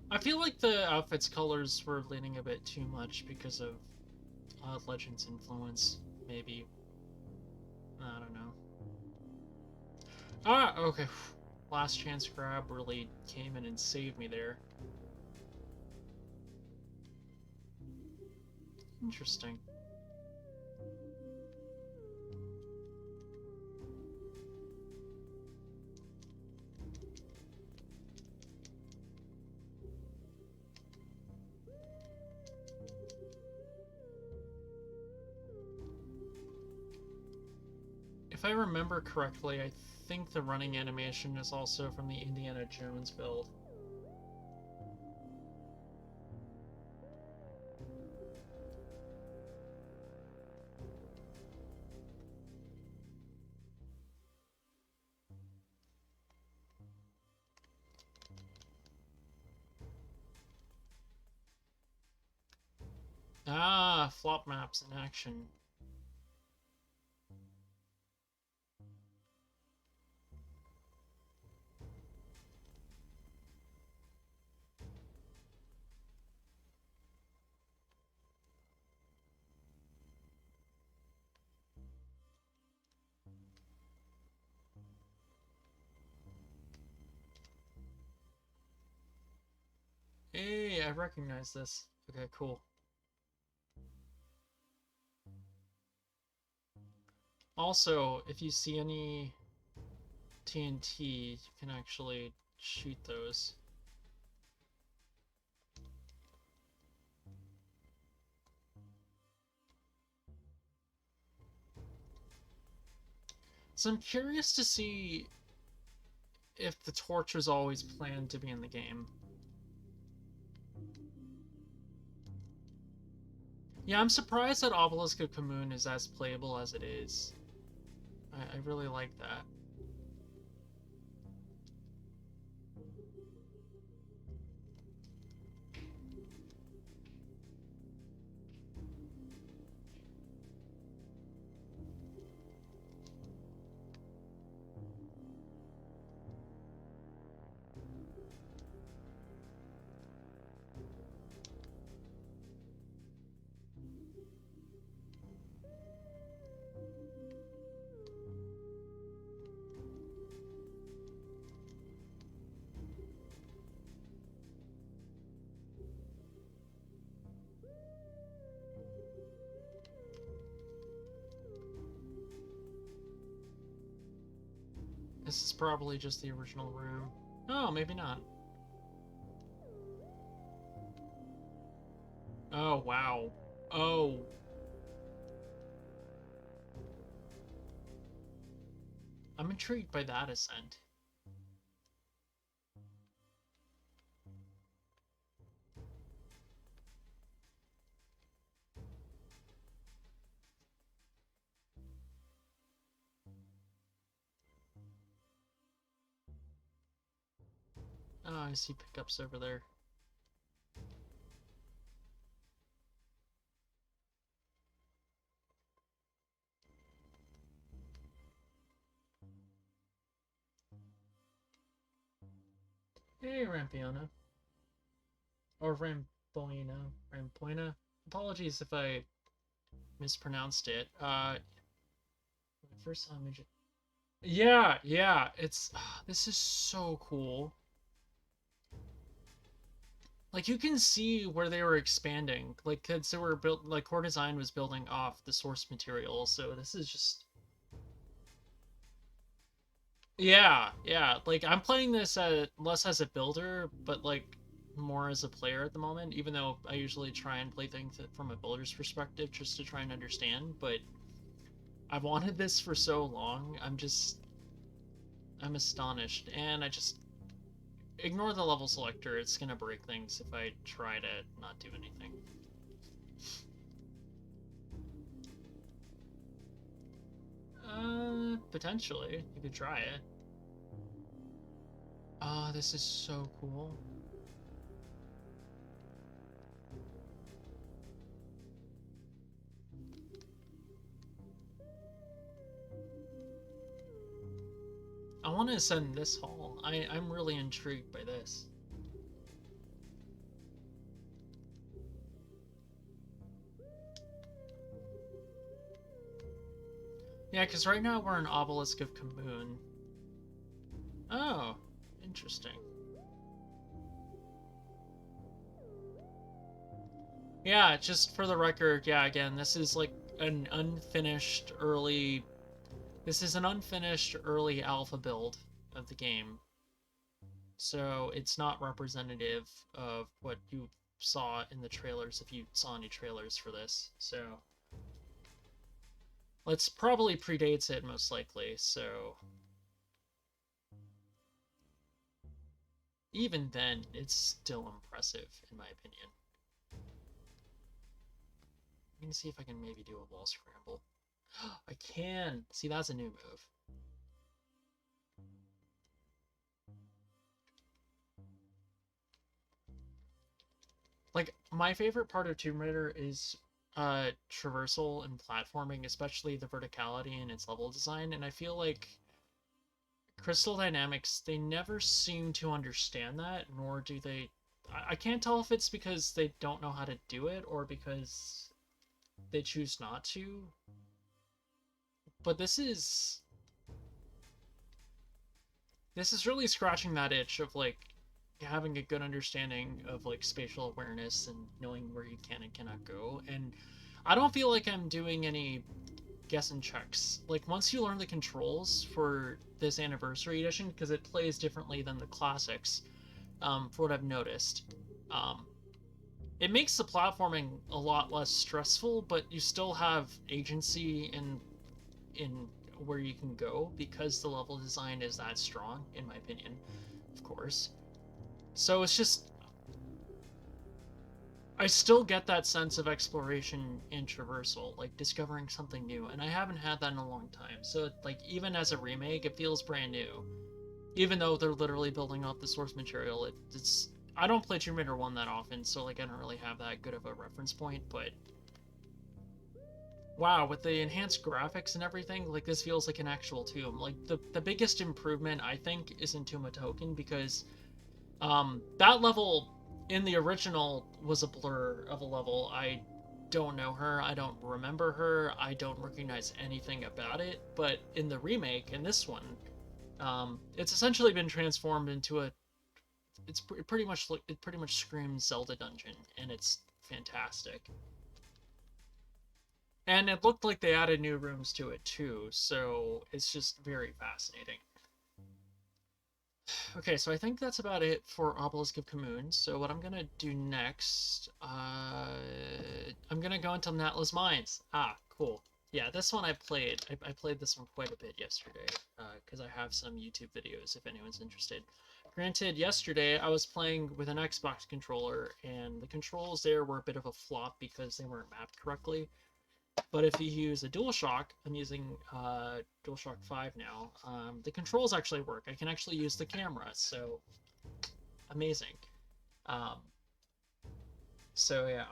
I feel like the outfit's colors were leaning a bit too much because of Legend's influence, maybe. I don't know. Ah, okay. Last chance grab really came in and saved me there. Interesting. If I remember correctly, I think the running animation is also from the Indiana Jones build. Ah, flop maps in action. Hey, I recognize this. Okay, cool. Also, if you see any TNT, you can actually shoot those. So I'm curious to see if the torch was always planned to be in the game. Yeah, I'm surprised that Obelisk of Khamun is as playable as it is. I really like that. this is probably just the original room. Oh, maybe not. Oh, wow. Oh. I'm intrigued by that ascent. Oh, I see pickups over there. Hey, Rampiona. Or Rampoina. Apologies if I mispronounced it. First image. Yeah, yeah. It's this is so cool. Like you can see where they were expanding. Like kids they were built like core design was building off the source material. So this is just yeah, yeah. Like I'm playing this less as a builder, but like more as a player at the moment. Even though I usually try and play things from a builder's perspective, just to try and understand. But I've wanted this for so long. I'm astonished, and I just ignore the level selector. It's gonna break things if I try to not do anything. Potentially. You could try it. Oh, this is so cool. I want to ascend this hall. I'm really intrigued by this. Yeah, because right now we're in Obelisk of Kamoon. Oh, interesting. Yeah, just for the record, yeah, again, this is like an unfinished early... This is an unfinished early alpha build of the game. So it's not representative of what you saw in the trailers, if you saw any trailers for this. So let's probably predates it most likely, so even then, it's still impressive, in my opinion. I'm gonna see if I can maybe do a wall scramble. I can! See, that's a new move. Like, my favorite part of Tomb Raider is traversal and platforming, especially the verticality in its level design, and I feel like Crystal Dynamics, they never seem to understand that, nor do they... I can't tell if it's because they don't know how to do it, or because they choose not to. But this is really scratching that itch of like having a good understanding of like spatial awareness and knowing where you can and cannot go. And I don't feel like I'm doing any guessing checks. Like once you learn the controls for this anniversary edition, because it plays differently than the classics, for what I've noticed, um, it makes the platforming a lot less stressful, but you still have agency in where you can go because the level design is that strong, in my opinion, of course. So it's just I still get that sense of exploration and traversal, like discovering something new, and I haven't had that in a long time. So like even as a remake, it feels brand new, even though they're literally building off the source material. It's I don't play Tomb Raider 1 that often, so like I don't really have that good of a reference point, but wow, with the enhanced graphics and everything, like this feels like an actual tomb. Like the biggest improvement I think is in Tomb of Token because that level in the original was a blur of a level. I don't know her, I don't remember her, I don't recognize anything about it, but in the remake, in this one, it's essentially been transformed into a it's pretty much it pretty much screams Zelda dungeon, and it's fantastic. And it looked like they added new rooms to it too, so it's just very fascinating. Okay, so I think that's about it for Obelisk of Camoon. So what I'm gonna do next, I'm gonna go into Natla's Mines. Ah, cool. Yeah, this one I played. I played this one quite a bit yesterday, because I have some YouTube videos if anyone's interested. Granted, yesterday I was playing with an Xbox controller, and the controls there were a bit of a flop because they weren't mapped correctly. But if you use a DualShock, I'm using DualShock 5 now, the controls actually work. I can actually use the camera, so amazing. Um, so yeah.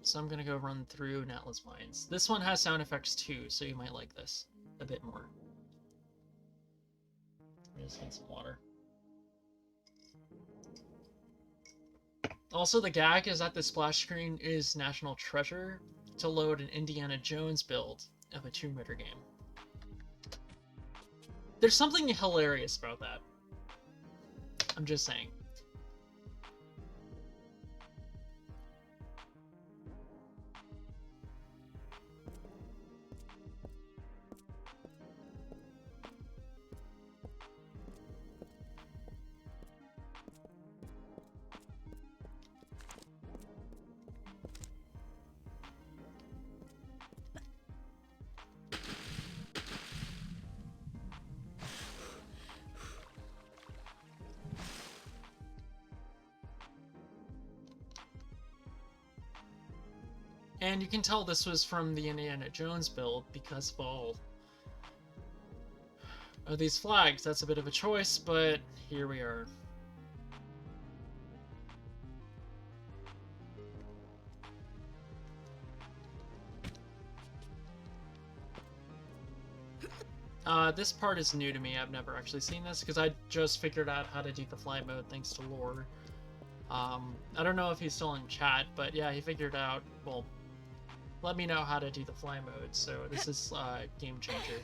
So I'm gonna go run through Natla's Mines. This one has sound effects too, so you might like this a bit more. I just need some water. Also, the gag is that the splash screen is National Treasure to load an Indiana Jones build of a Tomb Raider game. There's something hilarious about that. I'm just saying. And you can tell this was from the Indiana Jones build because of all of these flags. That's a bit of a choice, but here we are. This part is new to me. I've never actually seen this because I just figured out how to do the fly mode thanks to Lore. I don't know if he's still in chat, but yeah, he figured out, well, let me know how to do the fly mode, so this is game changer.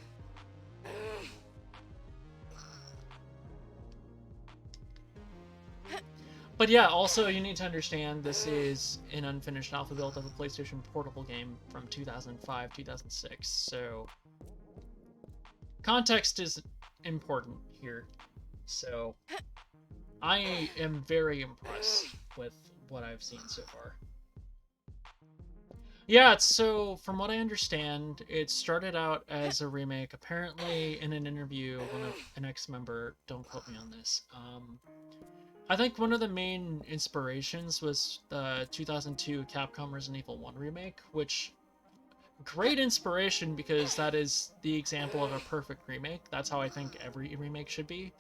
But yeah, also you need to understand this is an unfinished alpha build of a PlayStation Portable game from 2005, 2006, so context is important here. So I am very impressed with what I've seen so far. Yeah, so from what I understand, it started out as a remake. Apparently, in an interview, an ex-member, don't quote me on this, I think one of the main inspirations was the 2002 Capcom Resident Evil 1 remake, which, great inspiration because that is the example of a perfect remake. That's how I think every remake should be.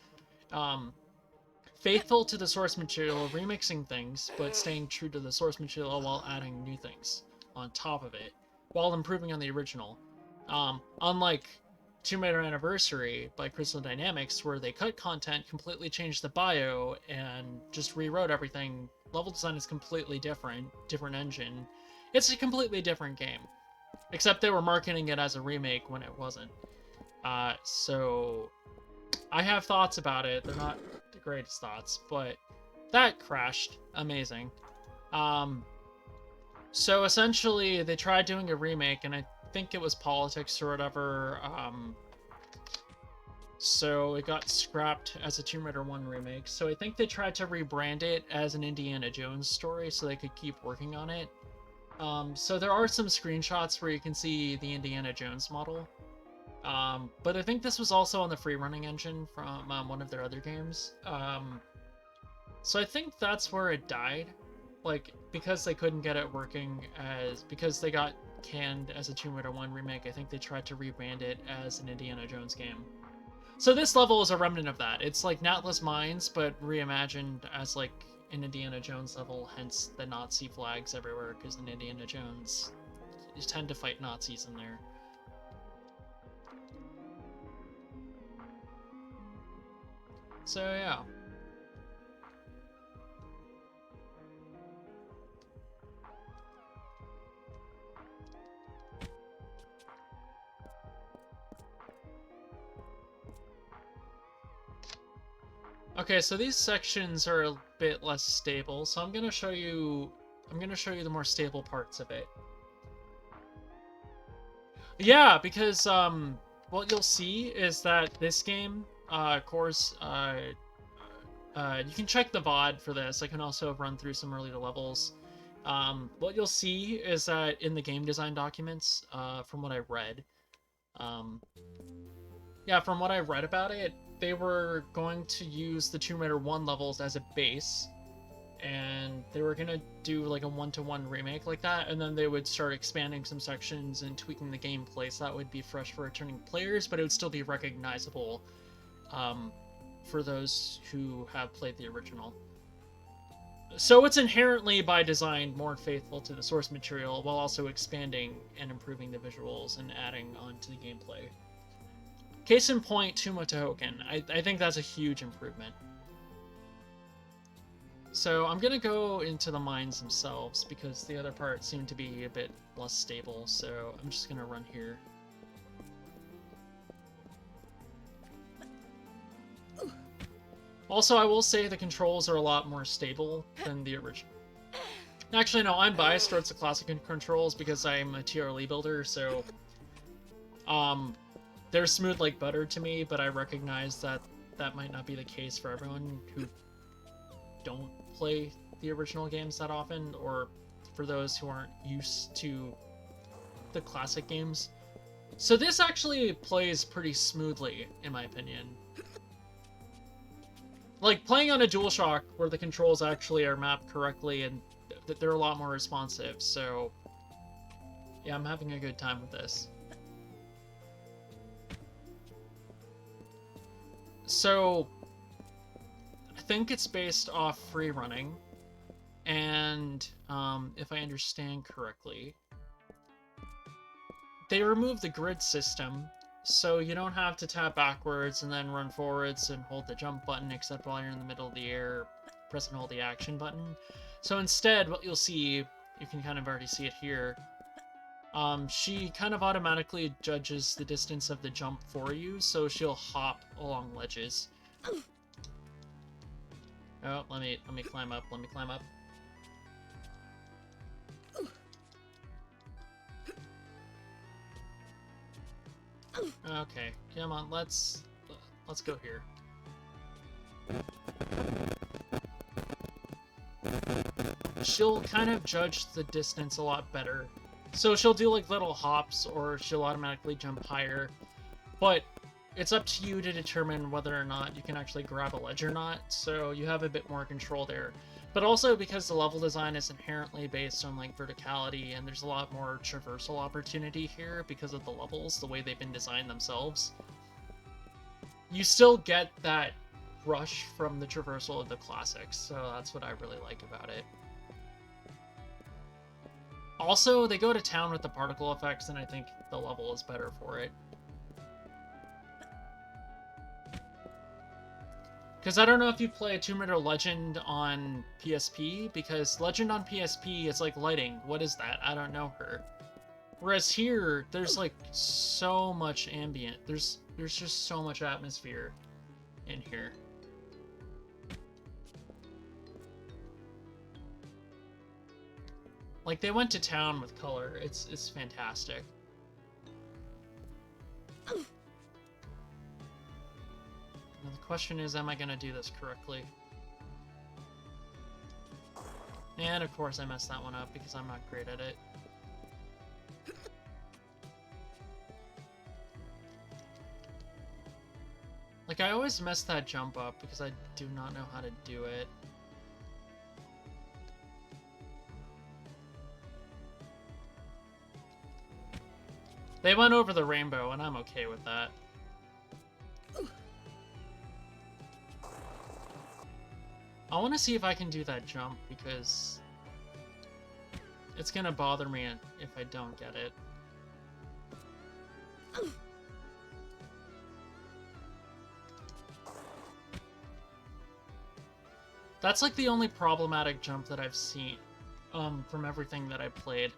Faithful to the source material, remixing things, but staying true to the source material while adding new things on top of it, while improving on the original. Unlike Tomb Raider Anniversary by Crystal Dynamics, where they cut content, completely changed the bio, and just rewrote everything. Level design is completely different engine. It's a completely different game. Except they were marketing it as a remake when it wasn't. So I have thoughts about it. They're not the greatest thoughts, but that crashed. Amazing. So essentially, they tried doing a remake, and I think it was politics or whatever. So it got scrapped as a Tomb Raider 1 remake. So I think they tried to rebrand it as an Indiana Jones story so they could keep working on it. So there are some screenshots where you can see the Indiana Jones model. But I think this was also on the free running engine from one of their other games. So I think that's where it died. Like, because they couldn't get it working because they got canned as a Tomb Raider 1 remake, I think they tried to rebrand it as an Indiana Jones game. So this level is a remnant of that. It's like Natla's Mines, but reimagined as like an Indiana Jones level, hence the Nazi flags everywhere, because in Indiana Jones, you tend to fight Nazis in there. So yeah. Okay, so these sections are a bit less stable, so I'm gonna show you the more stable parts of it. Yeah, because what you'll see is that this game, of course, you can check the VOD for this. I can also run through some early levels. What you'll see is that in the game design documents, from what I read, yeah, from what I read about it, they were going to use the Tomb Raider 1 levels as a base, and they were going to do like a one-to-one remake like that, and then they would start expanding some sections and tweaking the gameplay so that would be fresh for returning players, but it would still be recognizable for those who have played the original. So it's inherently, by design, more faithful to the source material, while also expanding and improving the visuals and adding on to the gameplay. Case in point, Tuma Tohoken. I think that's a huge improvement. So I'm gonna go into the mines themselves, because the other parts seem to be a bit less stable, so I'm just gonna run here. Also, I will say the controls are a lot more stable than the original. Actually, no, I'm biased towards the classic controls because I'm a TRL builder, so they're smooth like butter to me, but I recognize that that might not be the case for everyone who don't play the original games that often, or for those who aren't used to the classic games. So this actually plays pretty smoothly, in my opinion. Like, playing on a DualShock where the controls actually are mapped correctly and they're a lot more responsive, so yeah, I'm having a good time with this. So I think it's based off free running, and if I understand correctly, they removed the grid system, so you don't have to tap backwards and then run forwards and hold the jump button, except while you're in the middle of the air, press and hold the action button. So instead, what you'll see, you can kind of already see it here, she kind of automatically judges the distance of the jump for you, so she'll hop along ledges. Oh, let me climb up, let me climb up. Okay, come on, let's go here. She'll kind of judge the distance a lot better. So she'll do like little hops, or she'll automatically jump higher. But it's up to you to determine whether or not you can actually grab a ledge or not, so you have a bit more control there. But also because the level design is inherently based on like verticality, and there's a lot more traversal opportunity here because of the levels, the way they've been designed themselves. You still get that rush from the traversal of the classics, so that's what I really like about it. Also, they go to town with the particle effects, and I think the level is better for it. Because I don't know if you play Tomb Raider Legend on PSP, because Legend on PSP is like lighting. What is that? I don't know her. Whereas here, there's like so much ambient. There's just so much atmosphere in here. Like, they went to town with color. It's fantastic. Now the question is, am I going to do this correctly? And of course I messed that one up because I'm not great at it. Like, I always mess that jump up because I do not know how to do it. They went over the rainbow, and I'm okay with that. I want to see if I can do that jump, because it's gonna bother me if I don't get it. That's like the only problematic jump that I've seen from everything that I've played.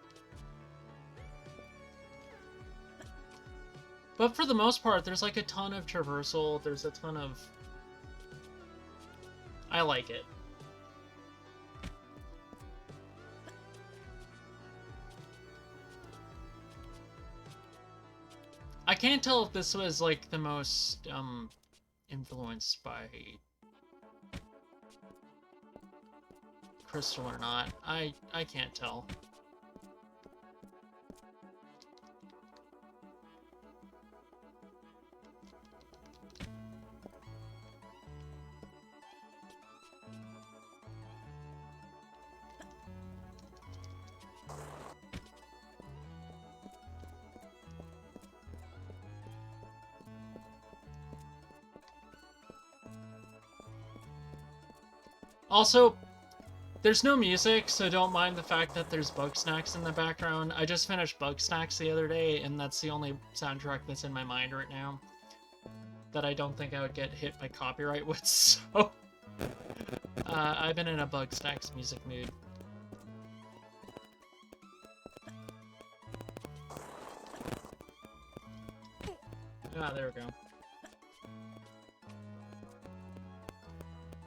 But for the most part, there's like a ton of traversal, there's a ton of... I like it. I can't tell if this was like the most influenced by Crystal or not. I can't tell. Also, there's no music, so don't mind the fact that there's Bugsnax in the background. I just finished Bugsnax the other day, and that's the only soundtrack that's in my mind right now that I don't think I would get hit by copyright with, so... I've been in a Bugsnax music mood. Ah, there we go.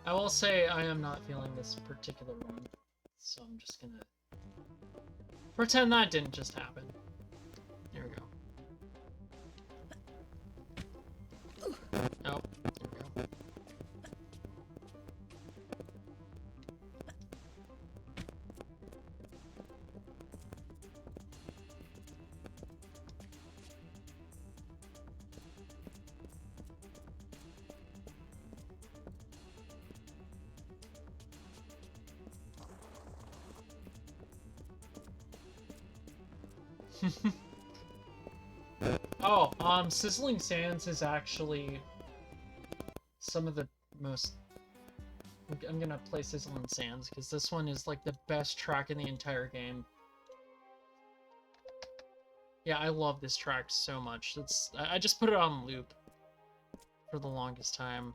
I will say I am not feeling this particular one, so I'm just gonna pretend that didn't just happen. There we go. Oh, there we go. Oh, Sizzling Sands is actually some of the most... I'm gonna play Sizzling Sands, because this one is like the best track in the entire game. Yeah, I love this track so much. I just put it on loop for the longest time.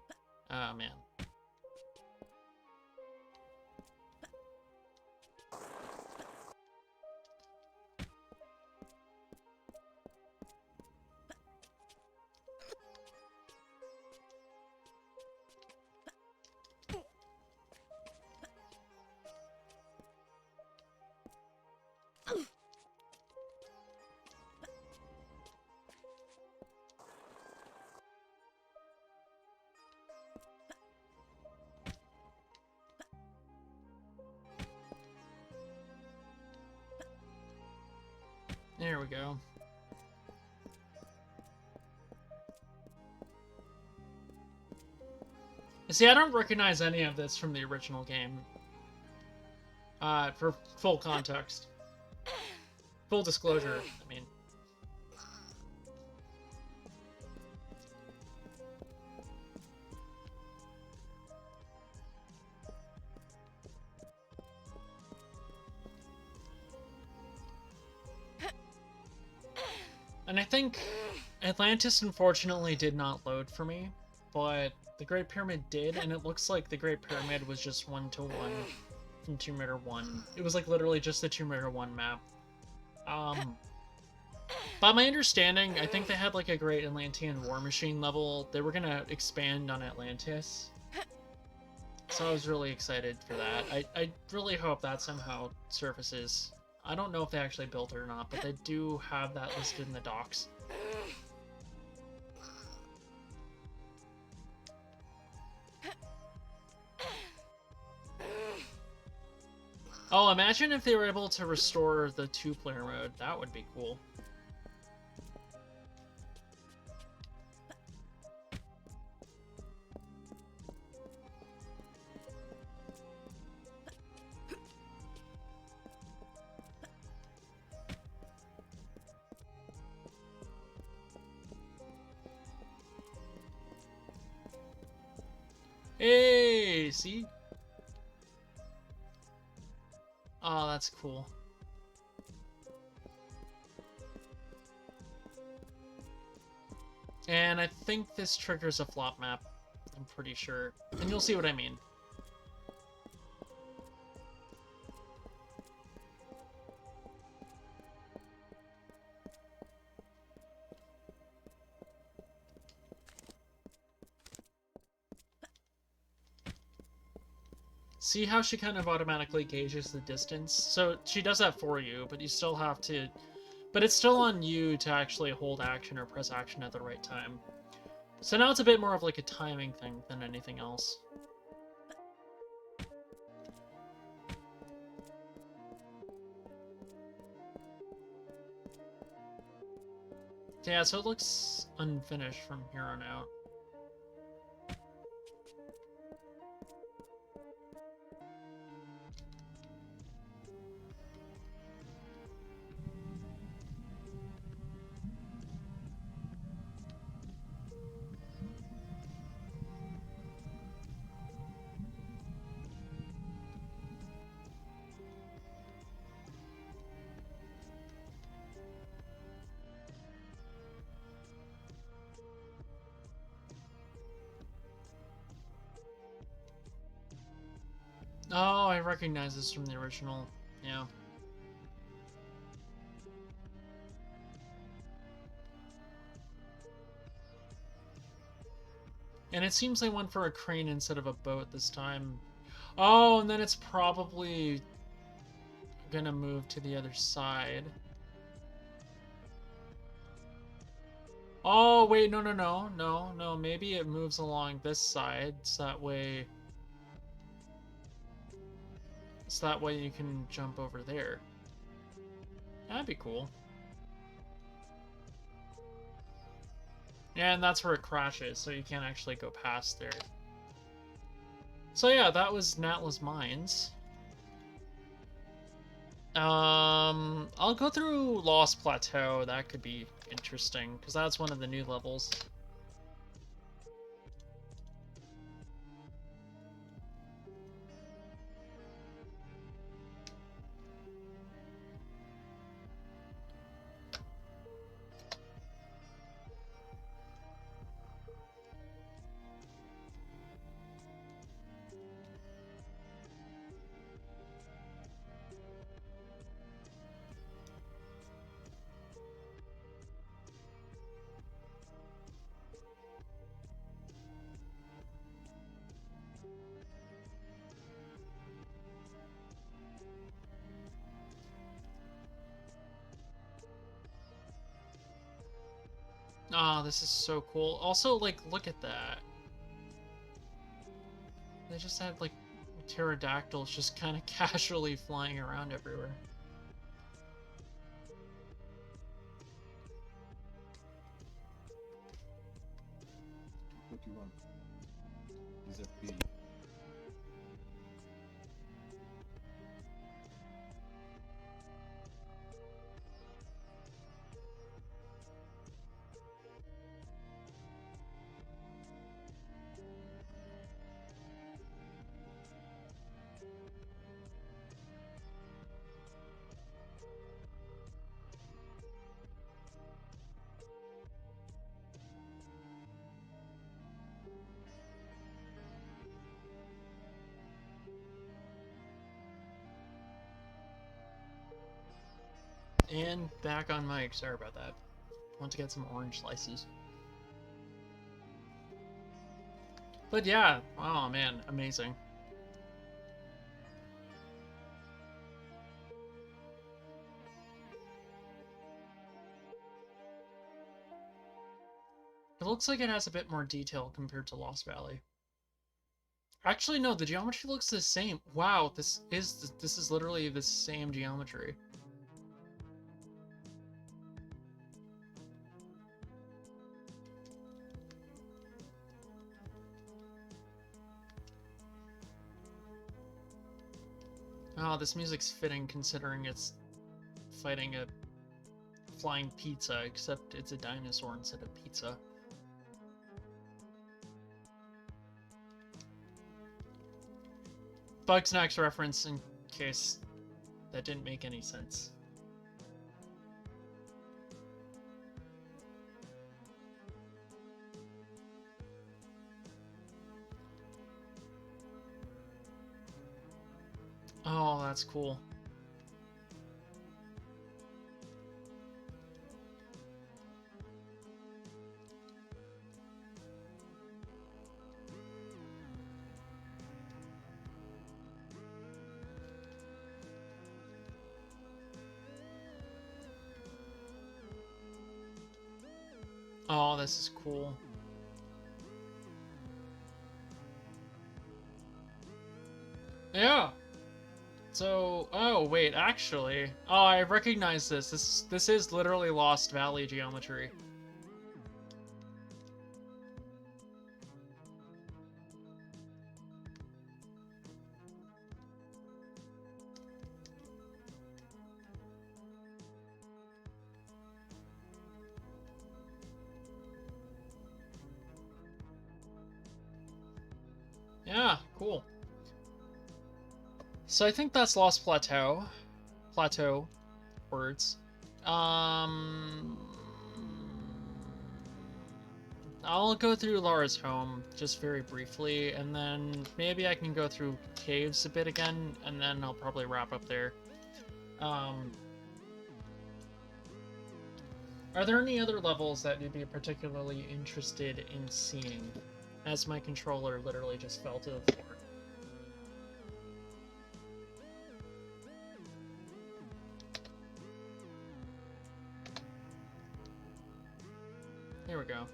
Oh, man. There we go. See, I don't recognize any of this from the original game. For full context. Full disclosure, I mean. And I think Atlantis unfortunately did not load for me, but the Great Pyramid did, and it looks like the Great Pyramid was just 1-to-1 from Tomb Raider 1. It was like literally just the Tomb Raider 1 map. By my understanding, I think they had like a Great Atlantean War Machine level. They were gonna expand on Atlantis. So I was really excited for that. I really hope that somehow surfaces. I don't know if they actually built it or not, but they do have that listed in the docs. Oh, imagine if they were able to restore the 2-player mode. That would be cool. Hey, see? Oh, that's cool. And I think this triggers a flop map. I'm pretty sure. And you'll see what I mean. See how she kind of automatically gauges the distance? So she does that for you, but you still have to But it's still on you to actually hold action or press action at the right time. So now it's a bit more of like a timing thing than anything else. Yeah, so it looks unfinished from here on out. Oh, I recognize this from the original. Yeah. And it seems they went for a crane instead of a boat this time. Oh, and then it's probably gonna move to the other side. Oh, wait, no. Maybe it moves along this side, so that way... So that way you can jump over there. That'd be cool. Yeah, and that's where it crashes, so you can't actually go past there. So yeah, that was Natla's Mines. I'll go through Lost Plateau. That could be interesting, because that's one of the new levels. Oh, this is so cool. Also, like, look at that. They just had, like, pterodactyls just kind of casually flying around everywhere. What do you want? Is it B? And back on mic. Sorry about that. Want to get some orange slices. But yeah, oh man, amazing. It looks like it has a bit more detail compared to Lost Valley. Actually, no, the geometry looks the same. Wow, this is literally the same geometry. Oh, this music's fitting considering it's fighting a flying pizza, except it's a dinosaur instead of pizza. Bugsnax reference in case that didn't make any sense. Oh, that's cool. Oh, this is cool. Yeah. So, oh wait, actually, oh, I recognize this. This is literally Lost Valley geometry. Yeah, cool. So I think that's Lost Plateau. Plateau words. Um, I'll go through Laura's home just very briefly, and then maybe I can go through caves a bit again, and then I'll probably wrap up there. Um, are there any other levels that you'd be particularly interested in seeing? As my controller literally just fell to the floor. Here we go.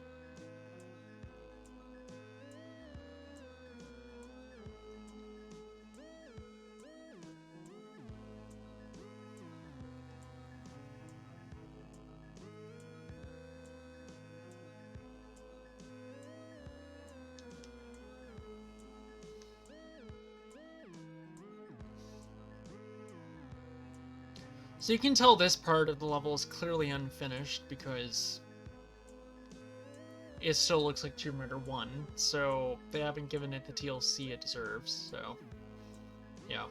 So you can tell this part of the level is clearly unfinished because it still looks like Tomb Raider 1, so they haven't given it the TLC it deserves, so yeah.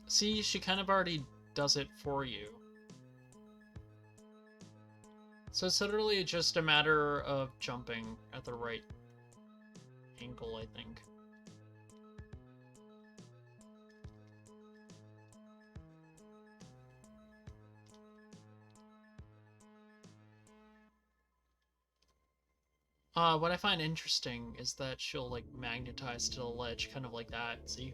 See, she kind of already does it for you. So it's literally just a matter of jumping at the right angle, I think. What I find interesting is that she'll, like, magnetize to the ledge, kind of like that, see?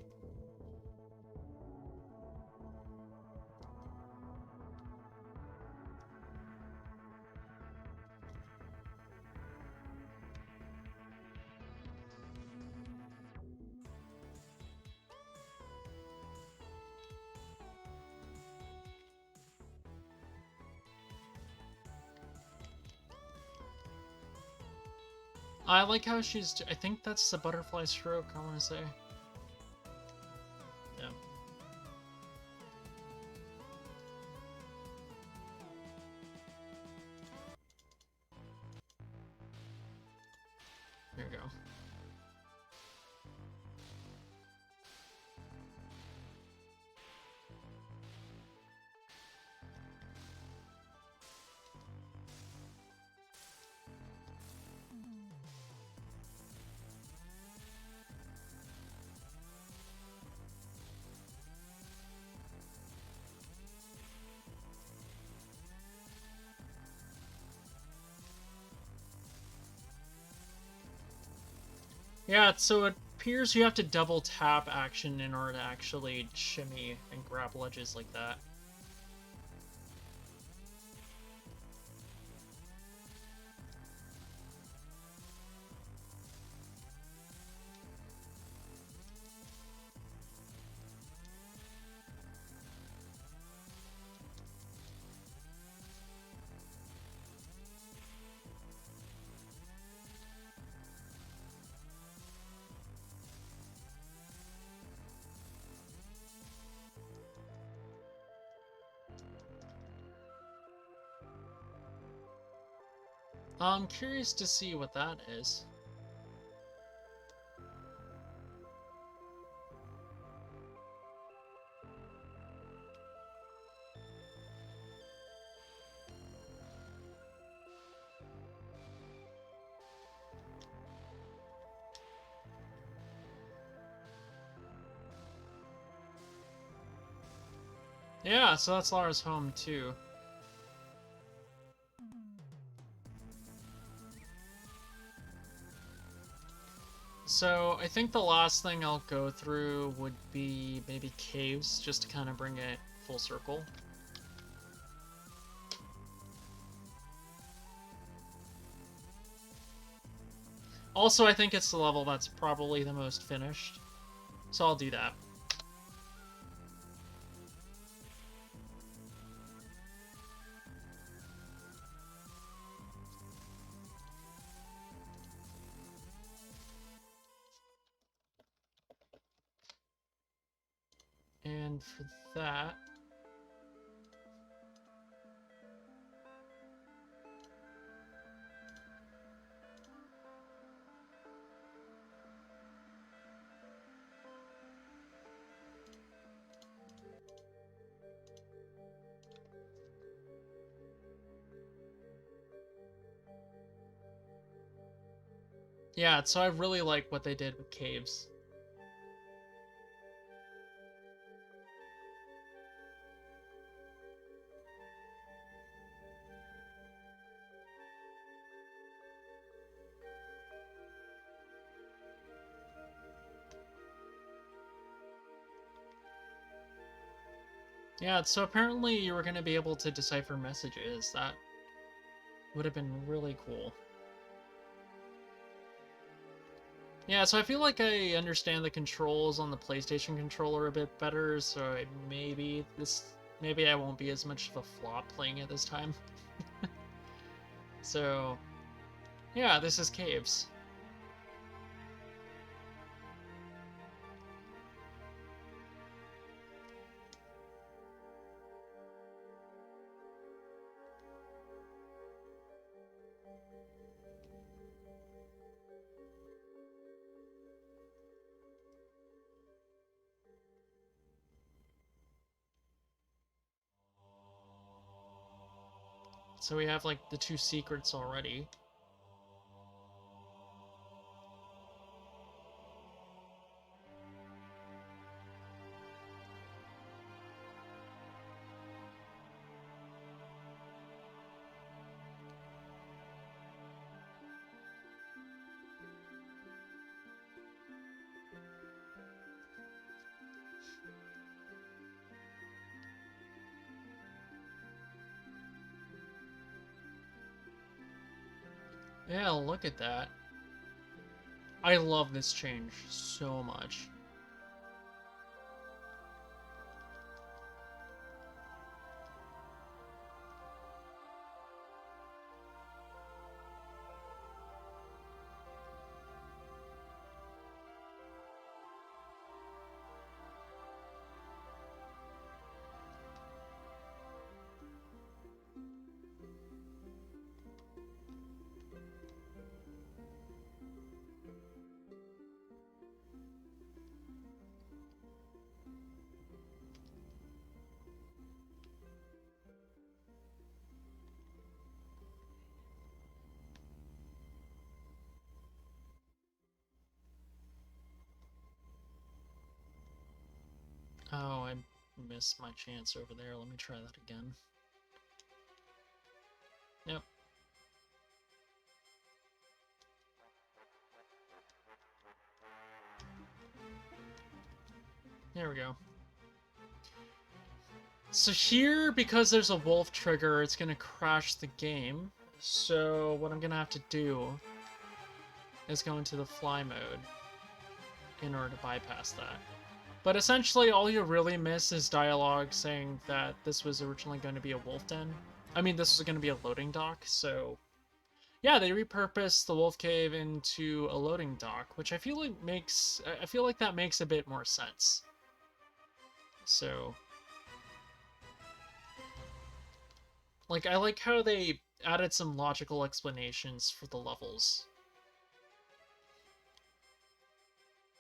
I like how she's... I think that's the butterfly stroke, I want to say. Yeah. There we go. Yeah, so it appears you have to double tap action in order to actually shimmy and grab ledges like that. I'm curious to see what that is. Yeah, so that's Lara's home too. So I think the last thing I'll go through would be maybe caves, just to kind of bring it full circle. Also, I think it's the level that's probably the most finished, so I'll do that. And for that... Yeah, so I really like what they did with caves. Yeah, so apparently you were going to be able to decipher messages. That would have been really cool. Yeah, so I feel like I understand the controls on the PlayStation controller a bit better, so maybe I won't be as much of a flop playing it this time. So, yeah, this is Caves. So we have, like, the 2 secrets already. Yeah, look at that. I love this change so much. Oh, I missed my chance over there. Let me try that again. Yep. There we go. So here, because there's a wolf trigger, it's gonna crash the game. So what I'm gonna have to do is go into the fly mode in order to bypass that. But essentially, all you really miss is dialogue saying that this was originally going to be a wolf den. I mean, this was going to be a loading dock, so... Yeah, they repurposed the wolf cave into a loading dock, which I feel like that makes a bit more sense. So... Like, I like how they added some logical explanations for the levels.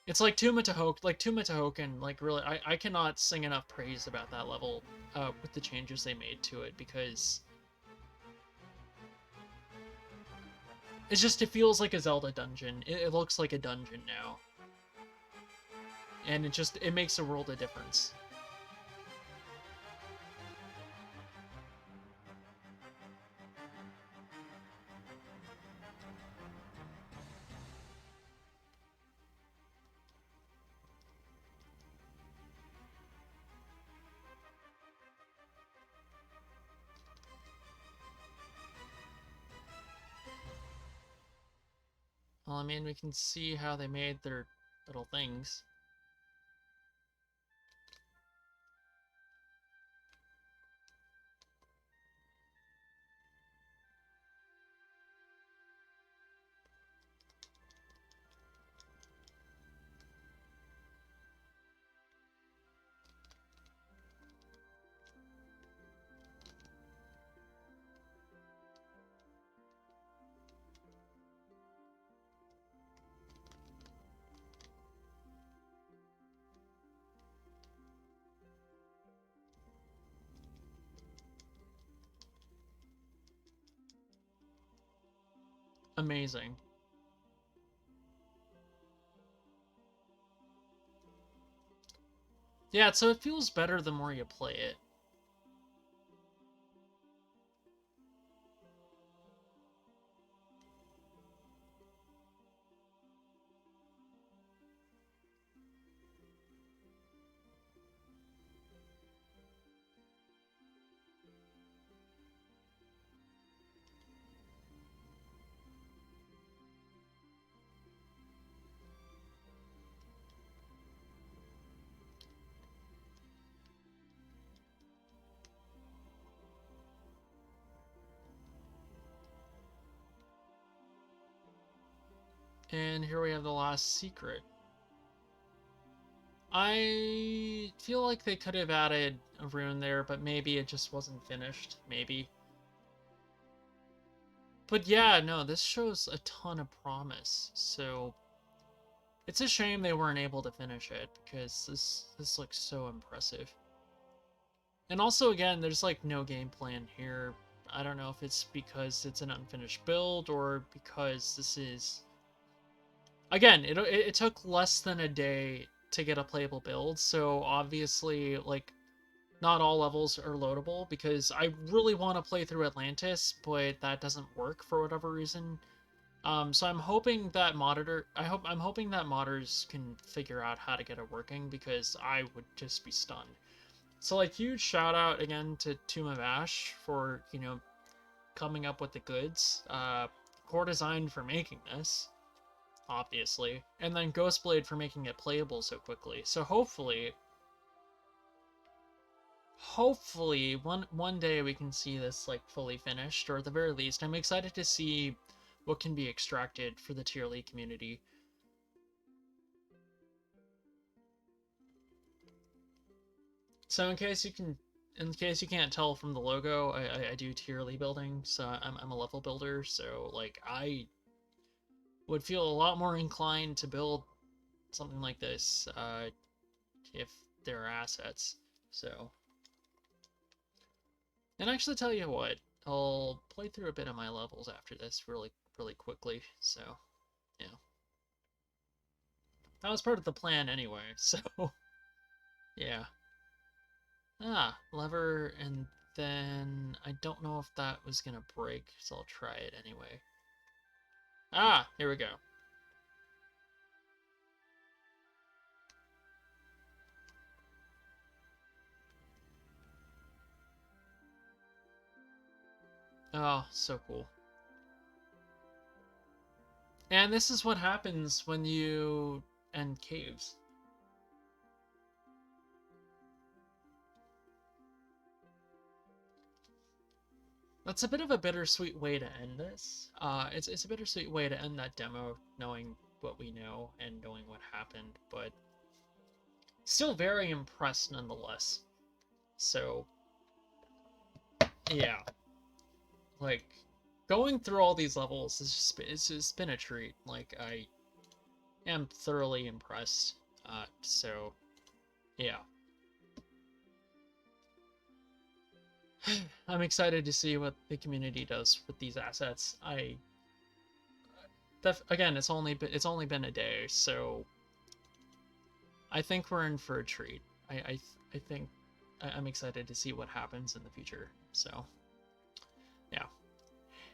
It's like Tuma Tohoken, like really, I cannot sing enough praise about that level with the changes they made to it, because it feels like a Zelda dungeon. It looks like a dungeon now. And it makes a world of difference. Well, I mean, we can see how they made their little things. Amazing. Yeah, so it feels better the more you play it. And here we have the last secret. I feel like they could have added a rune there, but maybe it just wasn't finished. Maybe. But yeah, no, this shows a ton of promise. So it's a shame they weren't able to finish it because this looks so impressive. And also, again, there's like no game plan here. I don't know if it's because it's an unfinished build or because this is. Again, it took less than a day to get a playable build, so obviously, like, not all levels are loadable because I really want to play through Atlantis, but that doesn't work for whatever reason. So I'm hoping that I'm hoping that modders can figure out how to get it working because I would just be stunned. So like huge shout out again to Tomb of Ash for, coming up with the goods. Core Design for making this, obviously, and then Ghostblade for making it playable so quickly. So hopefully one day we can see this like fully finished, or at the very least I'm excited to see what can be extracted for the tier league community. So in case you can't tell from the logo, I do tier league building, so I'm a level builder, so like I would feel a lot more inclined to build something like this if there are assets. So, and actually tell you what, I'll play through a bit of my levels after this really quickly. So, yeah, that was part of the plan anyway. So, yeah. Lever, and then I don't know if that was gonna break, so I'll try it anyway. Here we go. Oh, so cool. And this is what happens when you end caves. That's a bit of a bittersweet way to end this. It's a bittersweet way to end that demo, knowing what we know and knowing what happened, but still very impressed nonetheless. So, yeah, like going through all these levels it's just been a treat. Like I am thoroughly impressed. So yeah. I'm excited to see what the community does with these assets. Again, it's only been a day, so I think we're in for a treat. I think I'm excited to see what happens in the future. So yeah.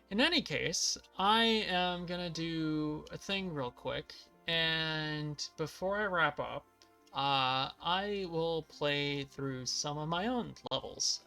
In any case, I am gonna do a thing real quick, and before I wrap up, I will play through some of my own levels.